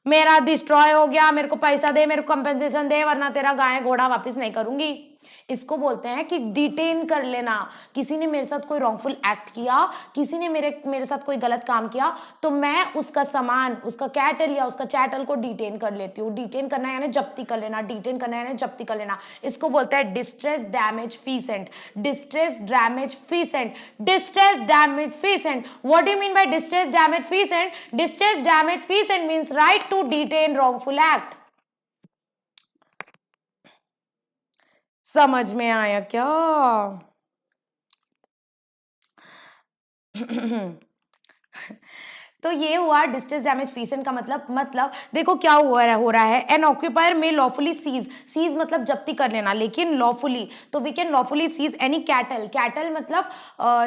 मेरा डिस्ट्रॉय हो गया, मेरे को पैसा दे, मेरे को कंपेंसेशन दे, वरना तेरा गाय घोड़ा वापस नहीं करूंगी। इसको बोलते हैं कि डिटेन कर लेना। किसी ने मेरे साथ कोई रॉन्गफुल एक्ट किया, किसी ने मेरे साथ कोई गलत काम किया, तो मैं उसका सामान, उसका कैटल या उसका चैटल को डिटेन कर लेती हूँ। डिटेन करना यानी जब्ती कर लेना, डिटेन करना यानी जब्ती कर लेना। इसको बोलते हैं distress damage feasant, distress damage feasant, distress damage feasant. What do you mean by distress damage feasant? Distress damage feasant means right to detain wrongful act. समझ में आया क्या? तो ये हुआ डिस्ट्रेस डैमेज फीसेंट का मतलब देखो क्या हो रहा है। एन ऑक्यूपायर में लॉफुली सीज मतलब जब्ती कर लेना, लेकिन लॉफुली, तो we can lawfully seize any cattle. Cattle मतलब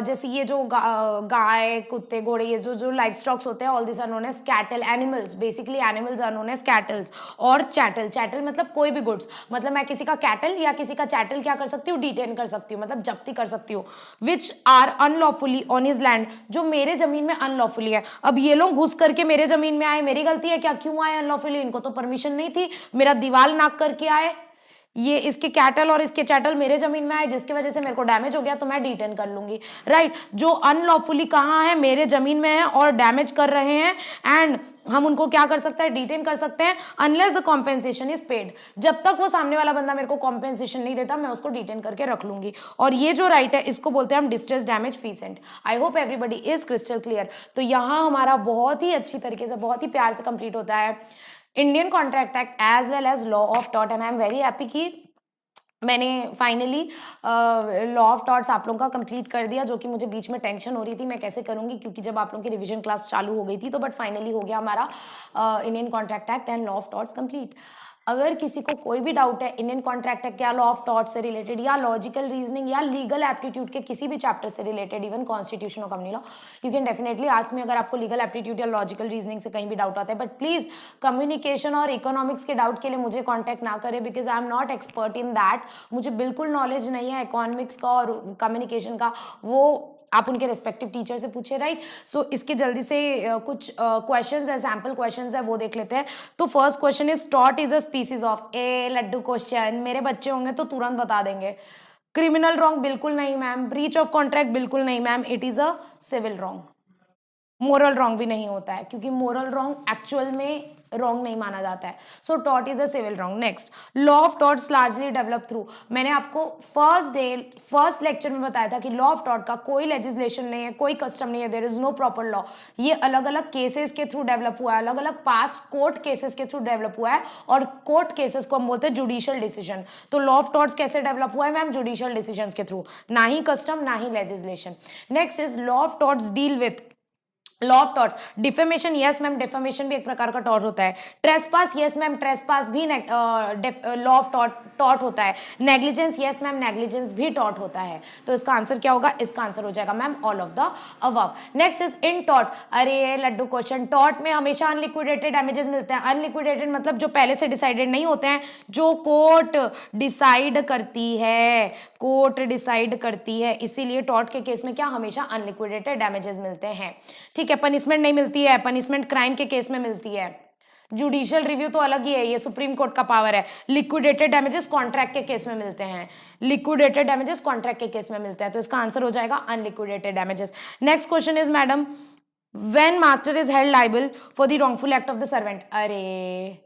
जैसे ये जो गाय, कुत्ते, घोड़े, ये जो लाइफ स्टॉक्स होते हैं, all this are known as cattle. Animals, basically animals are known as cattles. और चैटल, चैटल मतलब कोई भी गुड्स, मतलब मैं किसी का कैटल या किसी का चैटल क्या कर सकती हूँ, डिटेन कर सकती हूँ, मतलब जब्ती कर सकती हूँ। Which are unlawfully on his land, जो मेरे जमीन में अनलॉफुली है। अब ये लोग घुस करके मेरे जमीन में आए, मेरी गलती है क्या? क्यों आए अनलॉफुली? इनको तो परमिशन नहीं थी, मेरा दीवार नाक करके आए। ये इसके कैटल और इसके चैटल मेरे जमीन में आए, जिसकी वजह से मेरे को डैमेज हो गया, तो मैं डिटेन कर लूंगी, राइट। जो अनलॉफुली कहाँ है, मेरे जमीन में है और डैमेज कर रहे हैं, एंड हम उनको क्या कर सकते हैं, डिटेन कर सकते हैं, unless the compensation is paid. जब तक वो सामने वाला बंदा मेरे को कॉम्पेंसेशन नहीं देता, मैं उसको डिटेन करके रख लूंगी। और ये जो राइट है, इसको बोलते हैं हम distress damage feasant. I hope everybody is crystal clear. तो यहाँ हमारा बहुत ही अच्छी तरीके से, बहुत ही प्यार से कंप्लीट होता है Indian contract act as well as law of tort. And I am very happy कि मैंने फाइनली लॉ ऑफ टॉर्ट्स आप लोगों का कंप्लीट कर दिया, जो कि मुझे बीच में टेंशन हो रही थी मैं कैसे करूंगी, क्योंकि जब आप लोगों की रिवीजन क्लास चालू हो गई थी, तो बट फाइनली हो गया हमारा Indian contract act and law of torts complete. अगर किसी को कोई भी डाउट है इंडियन कॉन्ट्रैक्ट एक्ट या लॉ ऑफ टॉर्ट से रिलेटेड, या लॉजिकल रीजनिंग या लीगल एप्टीट्यूड के किसी भी चैप्टर से रिलेटेड, इवन कॉन्स्टिट्यूशन और community law, you can definitely ask me. अगर आपको लीगल एप्टीट्यूड या लॉजिकल रीजनिंग से कहीं भी डाउट आता है, बट प्लीज कम्युनिकेशन और इकोनॉमिक्स के डाउट के लिए मुझे कॉन्टैक्ट ना करें, because I am not expert in that. मुझे बिल्कुल नॉलेज नहीं है इकोनॉमिक्स का और कम्युनिकेशन का, वो आप उनके रिस्पेक्टिव टीचर से पूछे, राइट। सो इसके जल्दी से कुछ क्वेश्चंस है, सैम्पल क्वेश्चंस है, वो देख लेते हैं। तो first question is tort is a species of, a laddu question, मेरे बच्चे होंगे तो तुरंत बता देंगे। क्रिमिनल रॉन्ग बिल्कुल नहीं मैम, ब्रीच ऑफ कॉन्ट्रैक्ट बिल्कुल नहीं ma'am, it is a civil wrong. Moral wrong भी नहीं होता है, क्योंकि मोरल रॉन्ग एक्चुअल में रॉन्ग नहीं माना जाता है। So tort is a civil wrong. Next, law of torts largely develop through, मैंने आपको फर्स्ट लेक्चर में बताया था कि लॉ ऑफ टॉर्ट का कोई लेजिस्लेशन नहीं है, कोई कस्टम नहीं है, there is no proper law. ये अलग अलग केसेस के थ्रू डेवलप हुआ है, अलग अलग पास्ट कोर्ट केसेस के थ्रू डेवलप हुआ है, और कोर्ट केसेस को हम बोलते हैं जुडिशियल डिसीजन। तो लॉ ऑफ टॉर्ट्स कैसे डेवलप हुआ है मैम? जुडिशियल डिसीजन के थ्रू, ना ही कस्टम ना ही legislation. Next is law of torts deal with law of torts, defamation, yes ma'am, defamation भी एक प्रकार का टॉर्ट होता है। ट्रेसपास, यस मैम, ट्रेसपास भी लॉ ऑफ टॉर्ट होता है। नेग्लिजेंस, यस मैम, नेग्लिजेंस भी टॉर्ट होता है। तो इसका आंसर क्या होगा? इसका आंसर हो जाएगा ma'am all of the above. Next is in tort, अरे लड्डू क्वेश्चन, टॉर्ट में हमेशा अनलिक्विडेटेड डैमेजेस मिलते हैं। अनलिक्विडेटेड मतलब जो पहले से डिसाइडेड नहीं होते हैं, जो कोर्ट डिसाइड करती है, कोर्ट डिसाइड करती है, इसीलिए टॉर्ट के केस में क्या हमेशा अनलिक्विडेटेड डैमेजेस मिलते हैं, ठीक है। है, पनिशमेंट नहीं मिलती है, पनिशमेंट क्राइम के केस में मिलती है। जुडिशियल रिव्यू तो अलग ही है, ये सुप्रीम कोर्ट का पावर है। लिक्विडेटेड डैमेजेस कॉन्ट्रैक्ट के केस में मिलते हैं, लिक्विडेटेड डैमेजेस कॉन्ट्रैक्ट के केस में मिलते हैं, तो इसका आंसर हो जाएगा unliquidated damages. Next question is madam, when master is held liable for the wrongful act of the servant. अरे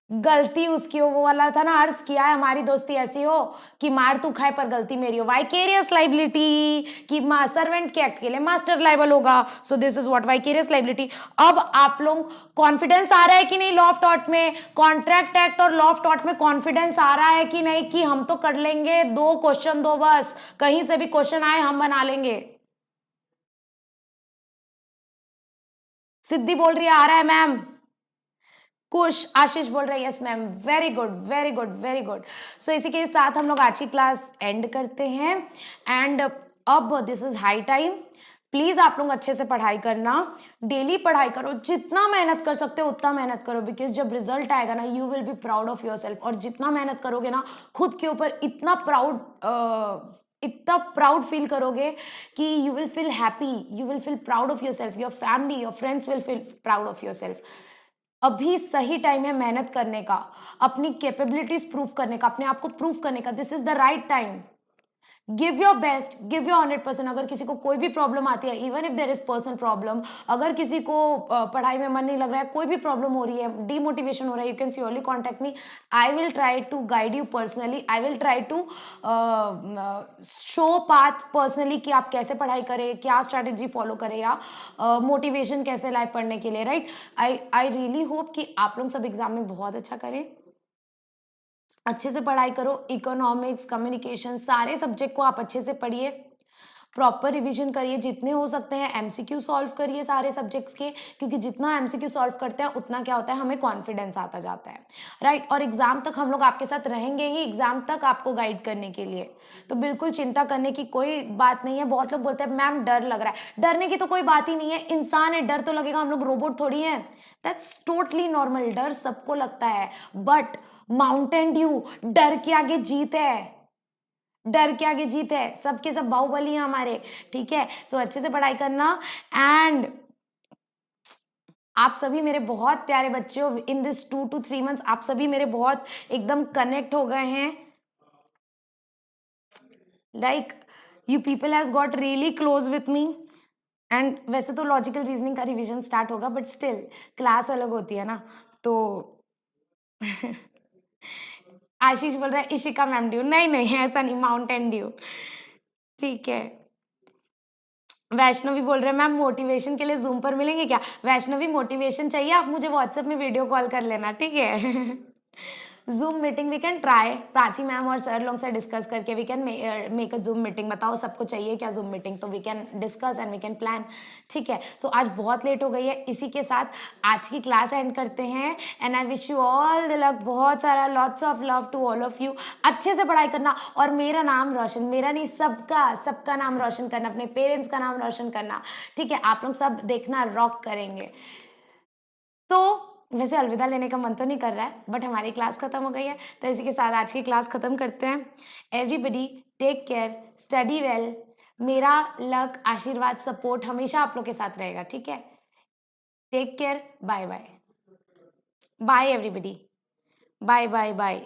गलती उसकी हो, वो वाला था ना, अर्ज किया है हमारी दोस्ती ऐसी हो कि मार तू खाए पर गलती मेरी हो। वाइकेरियस लाइबिलिटी कि सर्वेंट के एक्ट के लिए मास्टर लाइबल होगा, so this is what vicarious liability. अब आप लोग कॉन्फिडेंस आ रहा है कि नहीं लॉ ऑफ टॉर्ट में, कॉन्ट्रैक्ट एक्ट और लॉ ऑफ टॉर्ट में कॉन्फिडेंस आ रहा है कि नहीं कि हम तो कर लेंगे, 2 क्वेश्चन दो बस, कहीं से भी क्वेश्चन आए हम बना लेंगे। सिद्धि बोल रही है आ रहा है मैम, कुश, आशीष बोल रहे हैं yes ma'am, very good very good very good. So इसी के साथ हम लोग आज की क्लास एंड करते हैं एंड अब this is high time, please आप लोग अच्छे से पढ़ाई करना, डेली पढ़ाई करो, जितना मेहनत कर सकते हो उतना मेहनत करो, बिकॉज जब रिजल्ट आएगा ना you will be proud of your self, और जितना मेहनत करोगे ना खुद के ऊपर इतना प्राउड फील करोगे कि you will feel happy, you will feel proud of your self, your family your friends will feel proud of your self. अभी सही टाइम है मेहनत करने का, अपनी कैपेबिलिटीज प्रूव करने का, अपने आप को प्रूव करने का, this is the right time. Give your best, give your 100%। अगर किसी को कोई भी प्रॉब्लम आती है, even if there is personal problem, अगर किसी को पढ़ाई में मन नहीं लग रहा है, कोई भी प्रॉब्लम हो रही है, डीमोटिवेशन हो रहा है, you can surely contact me, I will try to guide you personally, I will try to show path personally कि आप कैसे पढ़ाई करें, क्या स्ट्रैटेजी फॉलो करें, या मोटिवेशन कैसे लाए पढ़ने के लिए, राइट। आई रियली होप कि आप लोग सब एग्जाम में बहुत अच्छा करें, अच्छे से पढ़ाई करो, इकोनॉमिक्स कम्युनिकेशन सारे सब्जेक्ट को आप अच्छे से पढ़िए, प्रॉपर रिवीजन करिए, जितने हो सकते हैं एमसीक्यू सॉल्व करिए सारे सब्जेक्ट्स के, क्योंकि जितना एमसीक्यू सॉल्व करते हैं उतना क्या होता है हमें कॉन्फिडेंस आता जाता है, राइट। और एग्जाम तक हम लोग आपके साथ रहेंगे ही, एग्जाम तक आपको गाइड करने के लिए, तो बिल्कुल चिंता करने की कोई बात नहीं है। बहुत लोग बोलते हैं मैम डर लग रहा है, डरने की तो कोई बात ही नहीं है, इंसान है डर तो लगेगा, हम लोग रोबोट थोड़ी हैं, दैट्स टोटली नॉर्मल, डर सबको लगता है, बट माउंटेन ड्यू डर के आगे जीत है, डर के आगे जीत है, सबके सब बाहुबली हैं हमारे, ठीक है। सो अच्छे से पढ़ाई करना एंड आप सभी मेरे बहुत प्यारे बच्चे हो, इन दिस 2 to 3 months आप सभी मेरे बहुत एकदम कनेक्ट हो गए हैं, like you people has got really close with me. And वैसे तो लॉजिकल रीजनिंग का रिवीजन स्टार्ट होगा, बट स्टिल क्लास अलग होती है ना, तो आशीष बोल रहा है इशिका मैम ड्यू, नहीं नहीं ऐसा नहीं, माउंटेन ड्यू, ठीक है। वैष्णवी बोल रहे हैं मैम मोटिवेशन के लिए जूम पर मिलेंगे क्या। वैष्णवी मोटिवेशन चाहिए आप मुझे व्हाट्सएप में वीडियो कॉल कर लेना, ठीक है। Zoom meeting we can try, Prachi ma'am और सर लोग से डिस्कस करके we can make a zoom meeting, बताओ सबको चाहिए क्या जूम मीटिंग, तो we can discuss and we can plan, ठीक है। सो आज बहुत लेट हो गई है, इसी के साथ आज की क्लास एंड करते हैं and I wish you all the luck, बहुत सारा lots of love to all of you, अच्छे से पढ़ाई करना और मेरा नाम रोशन, मेरा नहीं सबका सबका नाम रोशन करना, अपने पेरेंट्स का नाम रोशन करना, ठीक है। आप लोग सब देखना रॉक करेंगे। तो वैसे अलविदा लेने का मन तो नहीं कर रहा है, बट हमारी क्लास खत्म हो गई है, तो इसी के साथ आज की क्लास खत्म करते हैं। Everybody take care, study well, मेरा लक आशीर्वाद सपोर्ट हमेशा आप लोग के साथ रहेगा, ठीक है। Take care, bye bye, bye everybody, bye bye bye.